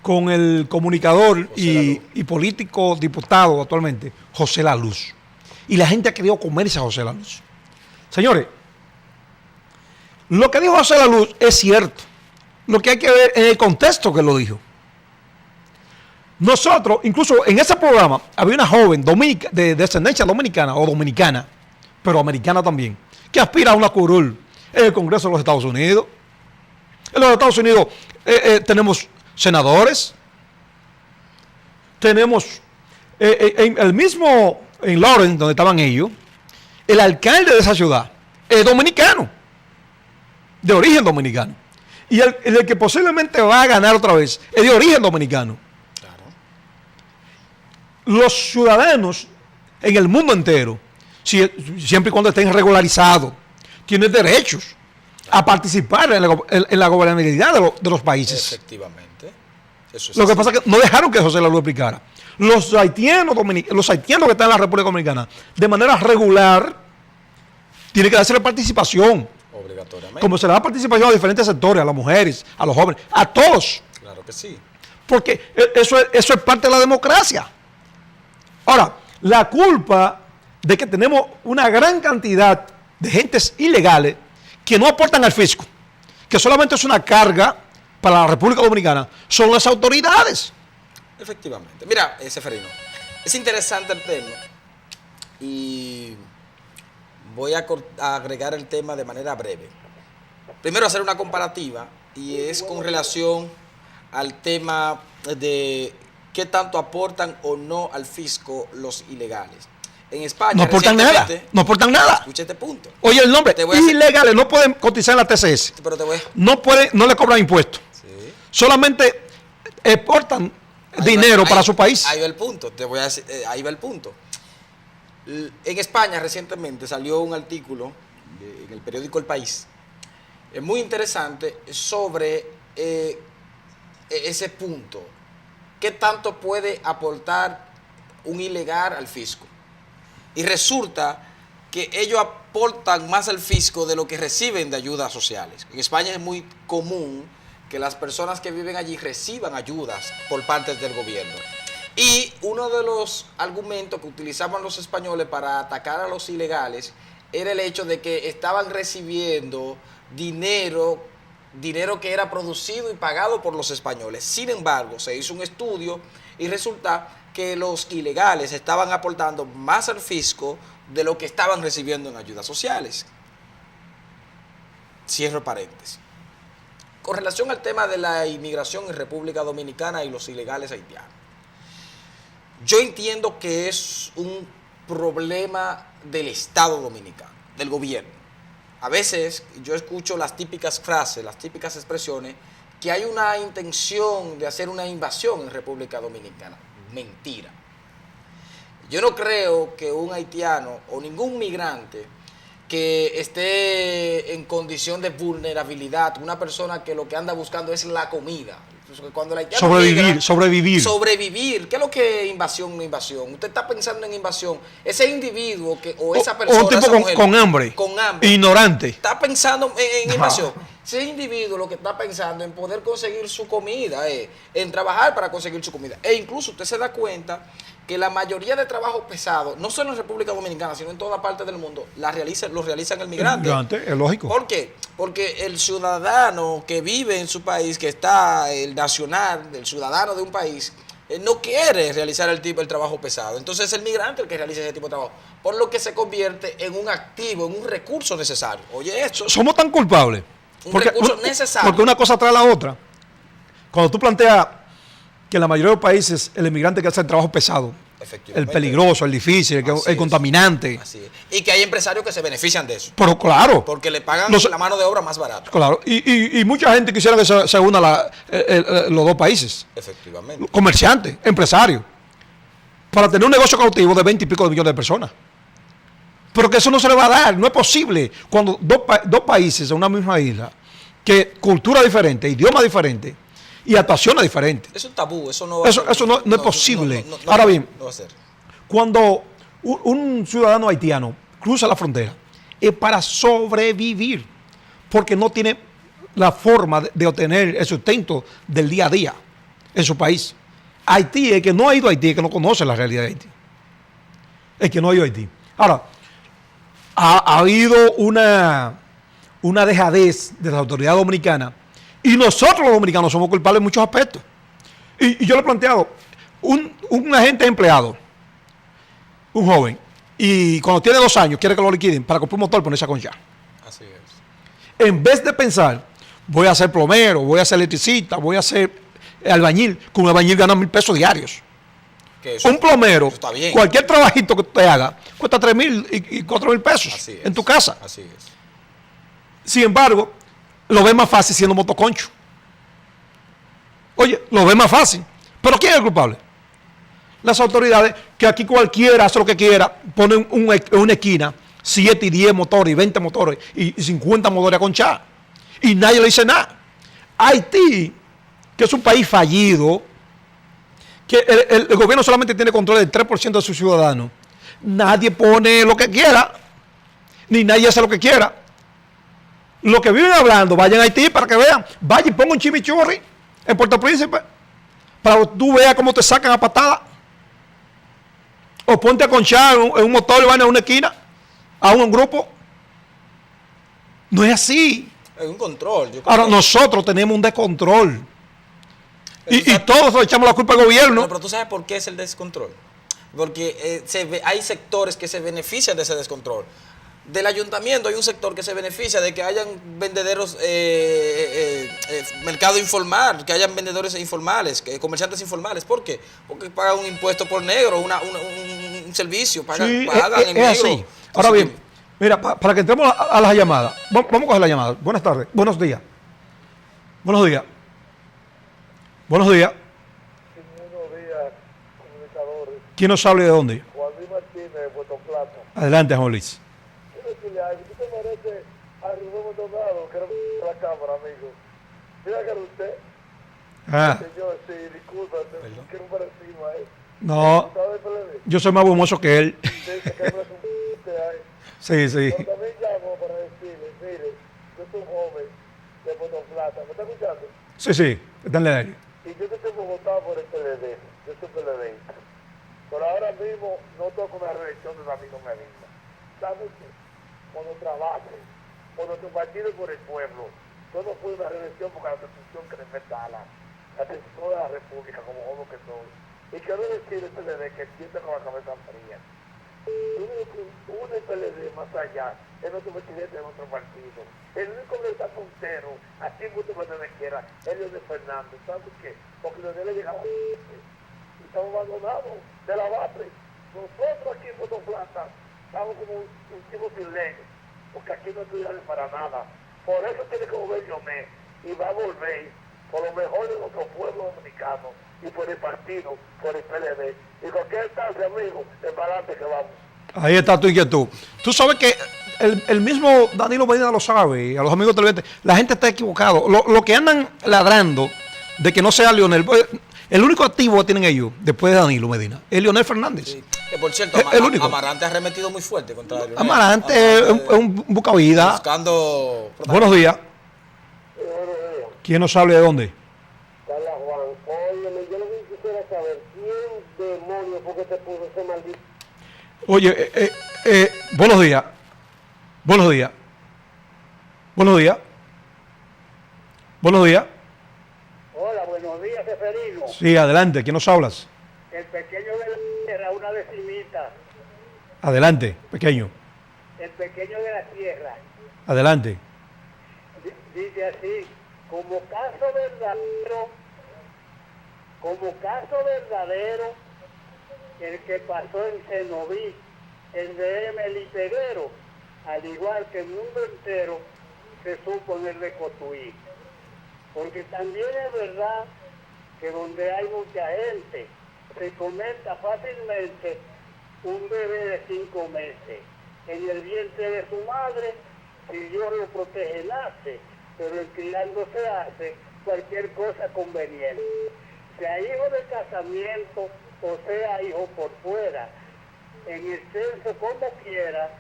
con el comunicador y político diputado actualmente, José La Luz. Y la gente ha querido comerse a José La Luz. Señores, lo que dijo José La Luz es cierto. Lo que hay que ver en el contexto que lo dijo. Nosotros, incluso en ese programa, había una joven de descendencia dominicana o dominicana, pero americana también, que aspira a una curul en el Congreso de los Estados Unidos. En los Estados Unidos tenemos senadores, tenemos en Lawrence, donde estaban ellos, el alcalde de esa ciudad es dominicano, de origen dominicano. Y el que posiblemente va a ganar otra vez es de origen dominicano. Claro. Los ciudadanos en el mundo entero, siempre y cuando estén regularizados, tienen derechos a participar en la gobernabilidad de los países. Efectivamente. Eso es Lo que así. pasa es que no dejaron que José La Luz explicara. Los haitianos que están en la República Dominicana, de manera regular, tienen que darse participación. Obligatoriamente. Como se le da participación a diferentes sectores, a las mujeres, a los jóvenes, a todos. Claro que sí. Porque eso es parte de la democracia. Ahora, la culpa de que tenemos una gran cantidad de gentes ilegales que no aportan al fisco, que solamente es una carga para la República Dominicana, son las autoridades. Efectivamente. Mira, Seferino, es interesante el tema y voy a agregar el tema de manera breve. Primero hacer una comparativa y es con relación al tema de qué tanto aportan o no al fisco los ilegales. En España No aportan nada, no aportan nada. Escucha este punto. Oye, el nombre, Te voy a hacer- ilegales, no pueden cotizar en la TCS, Pero te voy no le cobran impuestos, Sí. solamente exportan dinero para su país. Ahí va el punto, te voy a decir, ahí va el punto. En España recientemente salió un artículo en el periódico El País, muy interesante, sobre ese punto. ¿Qué tanto puede aportar un ilegal al fisco? Y resulta que ellos aportan más al fisco de lo que reciben de ayudas sociales. En España es muy común que las personas que viven allí reciban ayudas por parte del gobierno. Y uno de los argumentos que utilizaban los españoles para atacar a los ilegales era el hecho de que estaban recibiendo dinero que era producido y pagado por los españoles. Sin embargo, se hizo un estudio y resulta que los ilegales estaban aportando más al fisco de lo que estaban recibiendo en ayudas sociales. Cierro paréntesis. Con relación al tema de la inmigración en República Dominicana y los ilegales haitianos, yo entiendo que es un problema del Estado dominicano, del gobierno. A veces yo escucho las típicas frases, las típicas expresiones, que hay una intención de hacer una invasión en República Dominicana. Mentira. Yo no creo que un haitiano o ningún migrante que esté en condición de vulnerabilidad, una persona que lo que anda buscando es la comida. Cuando el haitiano sobrevivir. ¿Qué es lo que es invasión, no invasión? Usted está pensando en invasión. Ese individuo o esa persona, un tipo esa mujer, con hambre, ignorante, está pensando en invasión. Ese individuo lo que está pensando en poder conseguir su comida, en trabajar para conseguir su comida. E incluso usted se da cuenta que la mayoría de trabajos pesados, no solo en República Dominicana, sino en toda parte del mundo, los realizan el migrante. Es lógico. ¿Por qué? Porque el ciudadano que vive en su país, que está el nacional, el ciudadano de un país, no quiere realizar el trabajo pesado. Entonces es el migrante el que realiza ese tipo de trabajo, por lo que se convierte en un activo, en un recurso necesario. Oye, esto. Somos tan culpables. Recurso necesario. Porque una cosa trae la otra. Cuando tú planteas que en la mayoría de los países el inmigrante que hace el trabajo pesado, el peligroso, el difícil, el contaminante. Así es. Y que hay empresarios que se benefician de eso. Pero claro. Porque le pagan la mano de obra más barata. Claro. Y mucha gente quisiera que se una los dos países. Efectivamente. Comerciantes, empresarios. Para tener un negocio cautivo de 20 y pico de millones de personas. Pero que eso no se le va a dar, no es posible. Cuando dos países en una misma isla, que cultura diferente, idioma diferente y actuaciones diferentes. Es un tabú, eso no va Eso no es posible. Ahora bien, no va a ser. cuando un ciudadano haitiano cruza la frontera, es para sobrevivir, porque no tiene la forma de obtener el sustento del día a día en su país. Haití, el que no ha ido a Haití, el que no conoce la realidad de Haití. El que no ha ido a Haití. Ahora, ha habido una dejadez de las autoridades dominicanas y nosotros los dominicanos somos culpables en muchos aspectos. Y yo le he planteado, un agente empleado, un joven, y cuando tiene 2 años quiere que lo liquiden para comprar un motor y ponerse a conchar. Así es. En vez de pensar, voy a ser plomero, voy a ser electricista, voy a ser albañil, con un albañil gana 1,000 pesos diarios. Un plomero, cualquier trabajito que usted haga, cuesta 3,000 y 4,000 pesos en tu casa. Así es. Sin embargo, lo ve más fácil siendo motoconcho. Oye, lo ve más fácil. ¿Pero quién es el culpable? Las autoridades, que aquí cualquiera hace lo que quiera, ponen en una esquina 7 y 10 motores, y 20 motores, y 50 motores a conchar. Y nadie le dice nada. Haití, que es un país fallido, que el gobierno solamente tiene control del 3% de sus ciudadanos, nadie pone lo que quiera, ni nadie hace lo que quiera. Los que viven hablando, vayan a Haití para que vean. Vaya y ponga un chimichurri en Puerto Príncipe, para que tú veas cómo te sacan a patada. O ponte a conchar en un motor y van a una esquina, a un grupo. No es así. Es un control. Ahora, nosotros tenemos un descontrol. Y todos le echamos la culpa al gobierno. No, pero tú sabes por qué es el descontrol. Porque hay sectores que se benefician de ese descontrol. Del ayuntamiento hay un sector que se beneficia de que hayan vendederos, mercado informal, que hayan vendedores informales, comerciantes informales. ¿Por qué? Porque pagan un impuesto por negro, un servicio, pagan en negro. Así. Entonces, ahora bien, mira, para que entremos a las llamadas, vamos a coger las llamadas. Buenas tardes, buenos días. Buenos días. Buenos días. Sí, buenos días, comunicadores. ¿Quién nos habla y de dónde? Juan Luis Martínez, de Puerto Plata. Adelante, Juan Luis. Quiero decirle algo. ¿Qué te parece a Rubén Maldonado, que era la cámara, amigo? Mira que era usted. Señor, sí, disculpa, que no parecimos a él. No, yo soy más bumoso que él. Sí, sí. Pero también llamo para decirle, mire, yo soy un joven de Puerto Plata. ¿Me está escuchando? Sí, sí, está en la área. Y yo no tengo votado por el PLD, yo soy PLDista. Pero ahora mismo no toco una reelección de Danilo Medina. ¿Sabes qué? Cuando trabaje, cuando tu partido por el pueblo, yo no fui una reelección porque la Constitución que respeta la Constitución de la República, como joven que soy. Y quiero decirle al PLD que siente con la cabeza fría. Yo digo que uno el PLD más allá es nuestro presidente de nuestro partido. El único que está puntero, aquí mucho más donde quiera, es Leonel Fernández. ¿Sabes qué? Porque Leonel le llegaba y estamos abandonados de la base. Nosotros aquí en Puerto Plata estamos como un tipo sin ley, porque aquí no estudiamos para nada. Por eso tiene que volver Leonel y va a volver por lo mejor de nuestro pueblo dominicano y por el partido, por el PLD. Y cualquier instancia, amigo, es para adelante que vamos. Ahí está tu inquietud. Tú sabes que el mismo Danilo Medina lo sabe, y a los amigos televidentes, la gente está equivocado. Lo que andan ladrando de que no sea Leonel, el único activo que tienen ellos, después de Danilo Medina, es Leonel Fernández. Sí. Que por cierto, Amarante ha remetido muy fuerte contra Leonel. Amarante es un buscavida. Buscando... Buenos días. ¿Quién nos habla de dónde? Carla Juan, óyeme, yo lo que quisiera saber, ¿quién demonios fue que te puso ese maldito? Oye, buenos días. Buenos días. Buenos días. Buenos días. Hola, buenos días, Seferino. Sí, adelante. ¿Quién nos hablas? El pequeño de la tierra, una decimita. Adelante, pequeño. El pequeño de la tierra. Adelante. Dice así, como caso verdadero, el que pasó en Cenoví, el de Emily Peguero, al igual que el mundo entero, se supo en el de Cotuí. Porque también es verdad que donde hay mucha gente, se comenta fácilmente un bebé de 5 meses. en el vientre de su madre, si Dios lo protege, nace, pero el criando se hace cualquier cosa conveniente. Sea hijo de casamiento o sea hijo por fuera, en el censo como quiera,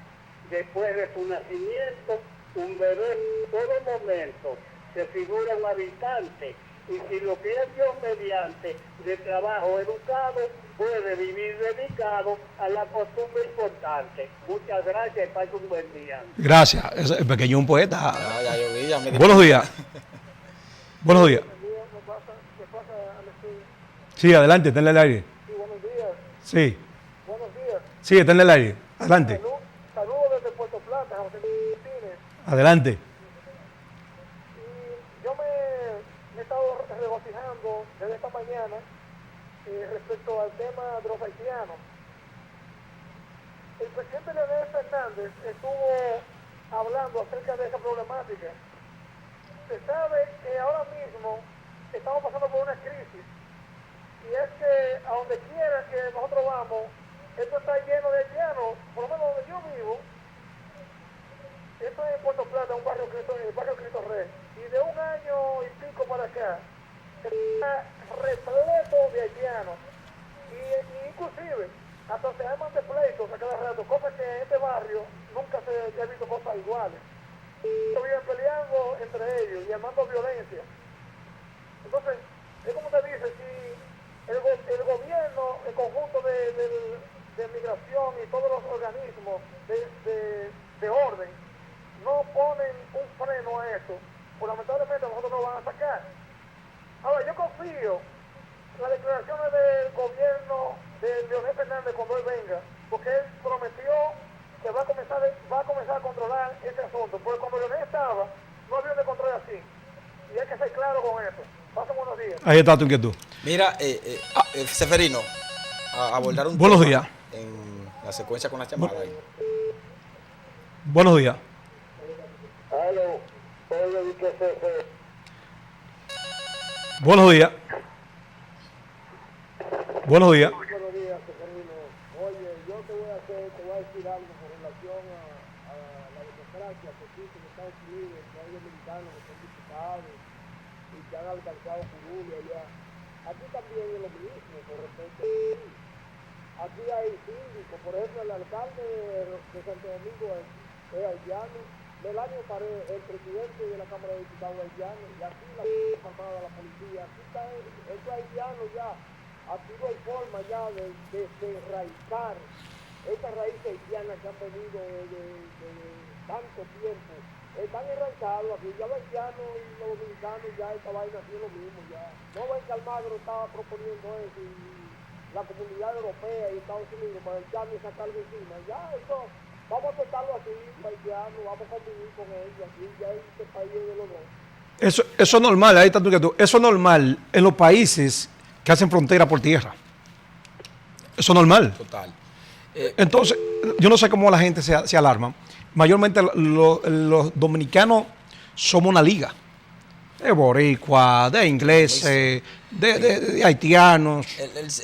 después de su nacimiento, un bebé en todo momento se figura un habitante, y si lo que es Dios mediante de trabajo educado, puede vivir dedicado a la costumbre importante. Muchas gracias y pase un buen día. Gracias. Es el pequeño un poeta. Ya yo vi, ya me di Buenos días. Buenos días. Sí, adelante, está en el aire. Sí, buenos días. Sí, Buenos días. sí, está en el aire. Adelante. Saludos desde Puerto Plata, José Martínez. Adelante. Y yo me he estado regocijando desde esta mañana respecto al tema de los haitianos. El presidente Leonel Fernández estuvo hablando acerca de esa problemática. Se sabe que ahora mismo estamos pasando por una crisis, y es que a donde quiera que nosotros vamos, esto está lleno de haitianos. Por lo menos donde yo vivo, esto es en Puerto Plata, el barrio Cristo Rey, y de un año y pico para acá, está repleto de haitianos, y inclusive hasta se arman de pleitos a cada rato, cosa que en este barrio nunca se ha visto cosas iguales. Viven peleando entre ellos y armando violencia. Entonces, es como te dice, si el gobierno, el conjunto de migración y todos los organismos de orden no ponen un freno a esto, pues lamentablemente nosotros nos van a sacar. Ahora, yo confío en las declaraciones del gobierno de Leonel Fernández cuando él venga, porque él prometió que va a comenzar a controlar ese asunto, porque cuando Leonel estaba, no había de control así, y hay que ser claro con eso. Pasen buenos días. Ahí está tu inquietud. Mira, Seferino, a abordar un Buenos tema días. en la secuencia con las llamadas. Buenos días. Aló, oye, ¿y qué se Buenos días. Buenos días. Buenos días, Seferino. Oye, yo te voy a decir algo con relación a la democracia que existe en Estados Unidos, que hay dominicanos que son diputados y que han alcanzado curules allá. Aquí también es lo mismo, por respecto. Aquí hay síndicos, por ejemplo, el alcalde de Santo Domingo es haitiano, Melanio Pared, el presidente de la Cámara de Diputados haitiano, y aquí la Armada de la Policía, aquí está estos haitianos ya. Aquí no hay forma ya de erradicar estas raíces haitianas que han venido de tanto tiempo. Están erradicados aquí, ya los haitianos y los dominicanos, ya esta vaina ha sido lo mismo ya. No ven que Almagro estaba proponiendo eso, y la comunidad europea y Estados Unidos para echarle esa carga encima. Ya eso, vamos a aceptarlo así, los haitianos, vamos a convivir con ellos aquí, ya este país es de los dos. Eso es normal, ahí está tu inquietud. Eso es normal en los países que hacen frontera por tierra. Eso es normal. Total. Entonces, yo no sé cómo la gente se alarma. Mayormente los dominicanos somos una liga. De boricua, de ingleses, de haitianos.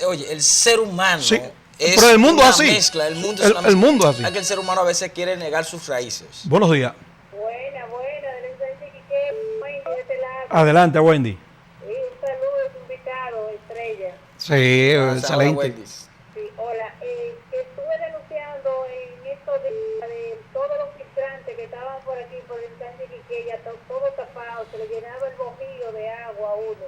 Oye, el ser humano Sí, es pero el mundo una así. mezcla. El mundo es una El mezcla. mundo así. Es que el ser humano a veces quiere negar sus raíces. Buenos días. Buena, de este lado. Adelante, Wendy. Y un saludo a su invitado, Estrella. Sí, Hola, excelente. Wendy. Sí, hola. Estuve denunciando en estos días de todos los filtrantes que estaban por aquí, por el Sánchez Quiqueya, todo tapado, se le llenaba el bojío de agua a uno,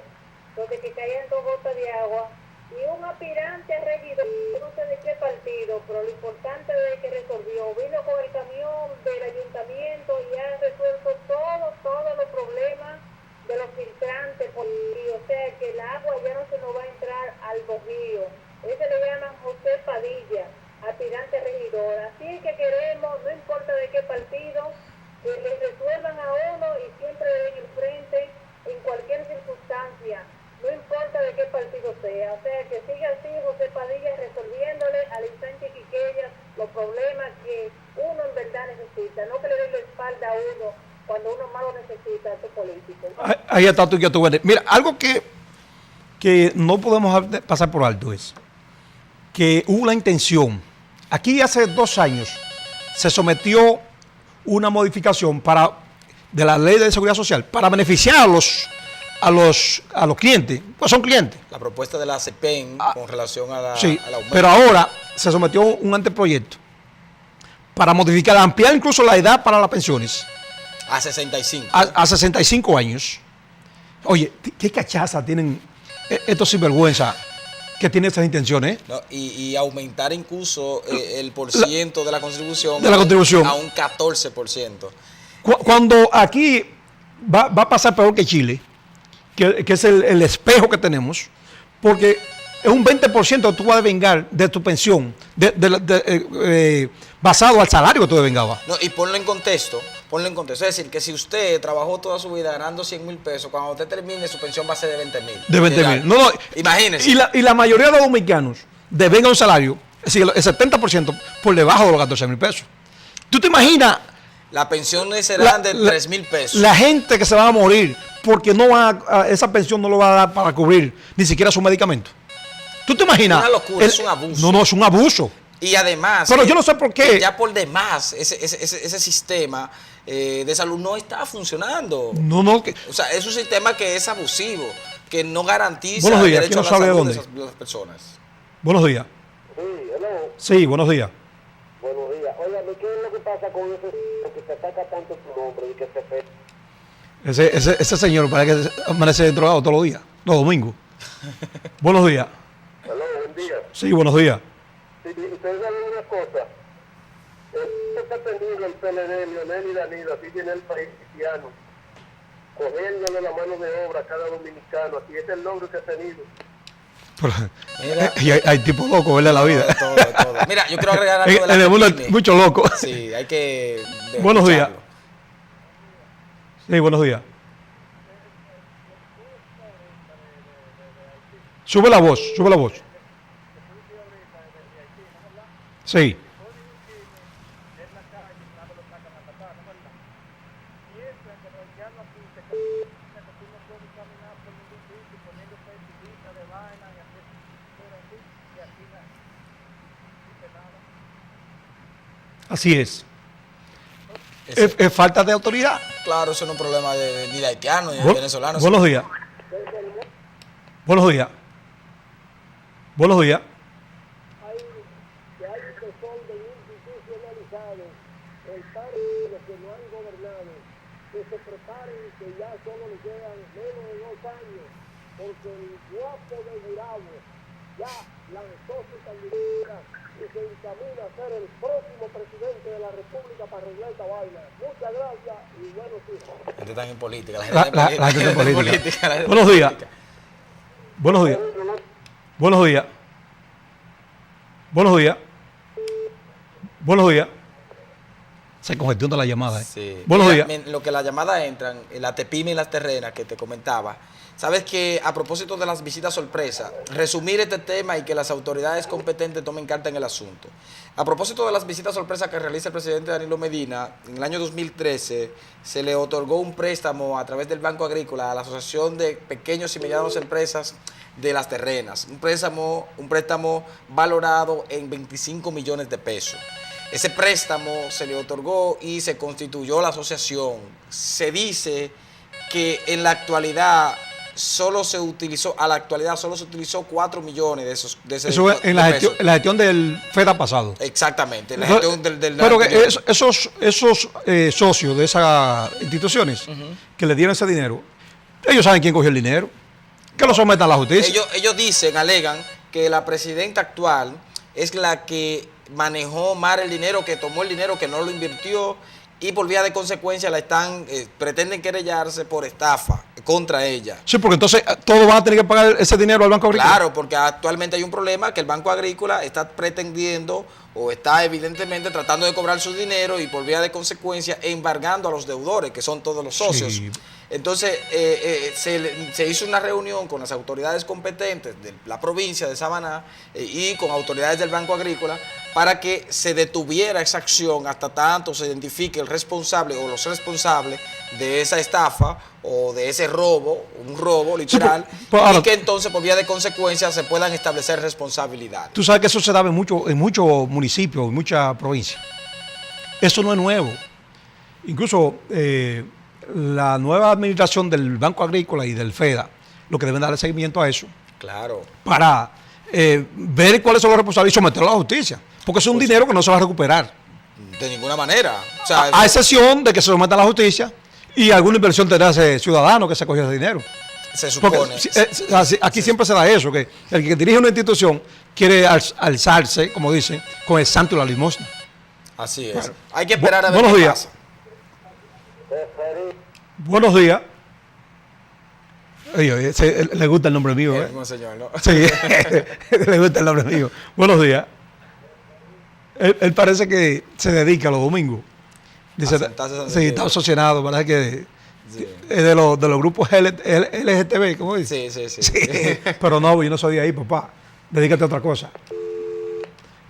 donde que caían 2 gotas de agua. Y un aspirante a regidor, no sé de qué partido, pero lo importante es que resolvió, vino con el camión del ayuntamiento y ha resuelto todos los problemas de los filtrantes por aquí. O sea que el agua ya no se nos va a entrar al bojío. Ese le llaman José Padilla, aspirante a regidor. Así que queremos, no importa de qué partido, que le resuelvan a uno y siempre le den el frente en cualquier circunstancia. No importa de qué partido sea, o sea, que siga así José Padilla resolviéndole al instante Quiqueya los problemas que uno en verdad necesita, no que le den la espalda a uno cuando uno más lo necesita, a estos políticos. Ahí está tu inquietud, Wendy. Mira, algo que no podemos pasar por alto es que hubo la intención. Aquí hace 2 años se sometió una modificación de la ley de seguridad social para beneficiar a los clientes, pues son clientes. La propuesta de la CEPEN con relación Sí, al aumento. pero ahora se sometió un anteproyecto para modificar, ampliar incluso la edad para las pensiones A 65. a 65 años. Oye, ¿qué cachaza tienen estos sinvergüenza que tienen esas intenciones? ¿No? Y aumentar incluso el porciento de la contribución, de la contribución a un 14%. Cuando aquí va a pasar peor que Chile, que es el espejo que tenemos, porque es un 20% que tú vas a devengar de tu pensión, basado al salario que tú devengabas. No, y ponlo en contexto. Es decir, que si usted trabajó toda su vida ganando 100,000 pesos, cuando usted termine, su pensión va a ser de 20,000. De 20,000. No, imagínese. Y la mayoría de los dominicanos devengan un salario, es decir, el 70% por debajo de los 14,000 pesos. ¿Tú te imaginas? Las pensiones serán de 3,000 pesos. La gente que se va a morir porque esa pensión no lo va a dar para cubrir ni siquiera su medicamento. ¿Tú te imaginas? Es una locura, es un abuso. No, es un abuso. Y además, pero yo no sé por qué. Ya por demás, ese sistema de salud no está funcionando. O sea, es un sistema que es abusivo, que no garantiza el derecho a la salud de las personas. Buenos días. Sí, hello. Sí, buenos días. Buenos días. Oiga, ¿qué es lo que pasa con ese que se ataca tanto su nombre y que se fe? Ese señor parece que amanece drogado todos los días, los domingos. Buenos días. Hello, buen día. Sí, buenos días. Sí, ustedes saben una cosa. Está teniendo el PLD, Leonel y Danilo, así tiene el país cristiano, cogiéndole la mano de obra a cada dominicano, así es el logro que ha tenido. Y hay tipos locos, ¿verdad? La vida. Todo. Mira, yo quiero agregar algo de la en el mundo hay muchos locos. Sí, hay que... Buenos días. Sí, buenos días. Sube la voz. Sí. Así es. Es falta de autoridad. Claro, eso no es un problema ni de haitianos ni de venezolanos. Buenos días. Buenos días. Buenos días. Hay que son de institucionalizados, el par de los que no han gobernado, que se preparen, que ya solo les quedan menos de 2 años, porque el guapo de Gurabo ya lanzó su candidatura y se encamina a ser el próximo presidente de la República para arreglar esta vaina. Muchas gracias y buenos días. La gente está en política. La gente en política. Buenos días. Buenos días. Buenos días. Buenos días. Buenos días. Se congestiona la llamada. Sí. Buenos días. Lo que las llamadas entran, la TEPIME y las terrenas que te comentaba. Sabes que a propósito de las visitas sorpresa, resumir este tema y que las autoridades competentes tomen carta en el asunto. A propósito de las visitas sorpresa que realiza el presidente Danilo Medina, en el año 2013 se le otorgó un préstamo a través del Banco Agrícola a la Asociación de Pequeños y Medianas Empresas de las Terrenas. Un préstamo valorado en 25 millones de pesos. Ese préstamo se le otorgó y se constituyó la asociación. Se dice que en la actualidad solo se utilizó 4 millones de esos. Eso es en la gestión del FEDA pasado. Exactamente, en la gestión del pero que esos socios de esas instituciones que le dieron ese dinero, ellos saben quién cogió el dinero, que lo sometan a la justicia. Ellos alegan que la presidenta actual es la que manejó mal el dinero, que tomó el dinero, que no lo invirtió, y por vía de consecuencia pretenden querellarse por estafa contra ella. Sí, porque entonces todos van a tener que pagar ese dinero al Banco Agrícola. Claro, porque actualmente hay un problema que el Banco Agrícola está pretendiendo o está evidentemente tratando de cobrar su dinero y por vía de consecuencia embargando a los deudores, que son todos los socios. Sí. Entonces se hizo una reunión con las autoridades competentes de la provincia de Samaná y con autoridades del Banco Agrícola para que se detuviera esa acción hasta tanto se identifique el responsable o los responsables de esa estafa o de ese robo, un robo literal, y que entonces por vía de consecuencia se puedan establecer responsabilidades. Tú sabes que eso se da en muchos municipios, en muchas provincias. Eso no es nuevo. Incluso la nueva administración del Banco Agrícola y del FEDA, lo que deben darle seguimiento a eso, Claro. para ver cuáles son los responsables y someterlo a la justicia. Porque es un dinero que no se va a recuperar. De ninguna manera. O sea, A excepción de que se someta a la justicia y alguna inversión tendrá ese ciudadano que se cogió ese dinero. se supone. Porque aquí siempre se da eso, que el que dirige una institución quiere alzarse, como dicen, con el santo y la limosna. Así es. Claro. Hay que esperar a ver Buenos qué días. pasa. Buenos días. Oye, le gusta el nombre mío, ¿eh? No, señor, no. Sí, le gusta el nombre mío. Buenos días. Él parece que se dedica los domingos. Dice, sí, está obsesionado, parece que Sí. es de los grupos LGTB, ¿cómo dice? Sí. Pero no, yo no soy de ahí, papá. Dedícate a otra cosa.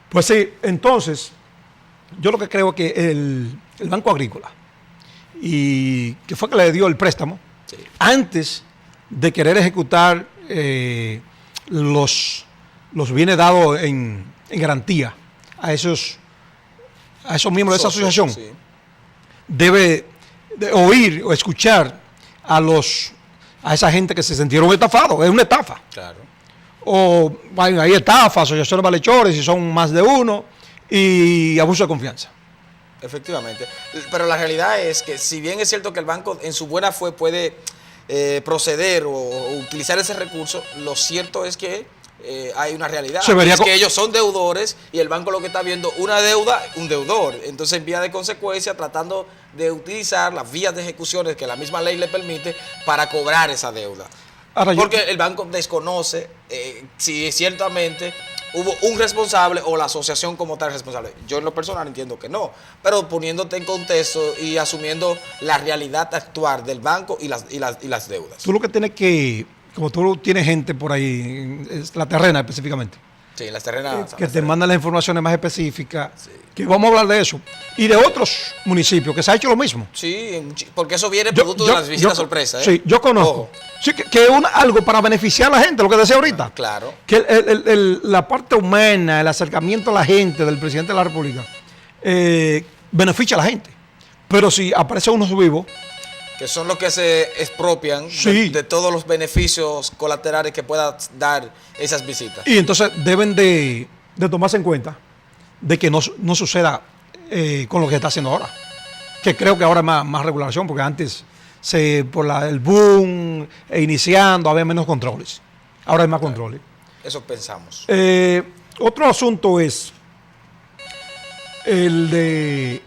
Pues sí, entonces, yo lo que creo es que el Banco Agrícola, y que fue que le dio el préstamo, Sí. antes de querer ejecutar los bienes dados en garantía a esos miembros de esa Socios, asociación, sí. debe de oír o escuchar a esa gente que se sintieron estafados. Es una estafa. Claro. O hay estafas, asociaciones de malhechores, y son más de uno, y abuso de confianza. Efectivamente. Pero la realidad es que si bien es cierto que el banco en su buena fe puede proceder o utilizar ese recurso, lo cierto es que hay una realidad. Es que ellos son deudores y el banco lo que está viendo una deuda, un deudor. Entonces, en vía de consecuencia, tratando de utilizar las vías de ejecuciones que la misma ley le permite para cobrar esa deuda. Ahora, Porque el banco desconoce si ciertamente hubo un responsable o la asociación como tal responsable. Yo en lo personal entiendo que no, pero poniéndote en contexto y asumiendo la realidad actual del banco y las deudas. Tú lo que tienes que, como tú tienes gente por ahí, es la terrena específicamente, Sí, las terrenas. que te mandan las informaciones más específicas, que vamos a hablar de eso, y de otros municipios que se ha hecho lo mismo. Sí, porque eso viene producto de las visitas sorpresa. Sí, yo conozco. Ojo. Sí, que es algo para beneficiar a la gente, lo que decía ahorita. Claro. Que la parte humana, el acercamiento a la gente del presidente de la República, beneficia a la gente. Pero si aparece uno vivo, Que son los que se expropian Sí. de todos los beneficios colaterales que puedan dar esas visitas. y entonces deben de tomarse en cuenta de que no suceda con lo que está haciendo ahora. Que creo que ahora es más regulación, porque antes, por el boom iniciando, había menos controles. Ahora hay más controles. Eso pensamos. Otro asunto es el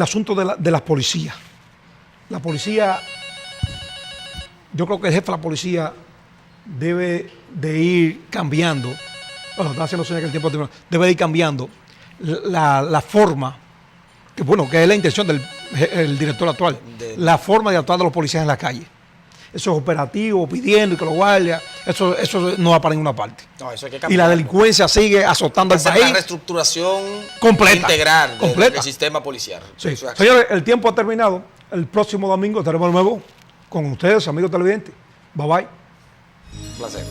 asunto de las policías. La policía, yo creo que el jefe de la policía debe de ir cambiando. Bueno, está haciendo señas que el tiempo terminó. Debe de ir cambiando la forma, que bueno, que es la intención del director actual, la forma de actuar de los policías en la calle. Esos operativos, pidiendo que los guardias, eso no va para ninguna parte. No, eso hay que Y la cambiarlo. delincuencia sigue azotando al Hacer país. la reestructuración Completa. integral Completa. del sistema policial. Sí. Eso es. Señores, el tiempo ha terminado. El próximo domingo estaremos de nuevo con ustedes, amigos televidentes. Bye bye. Un placer.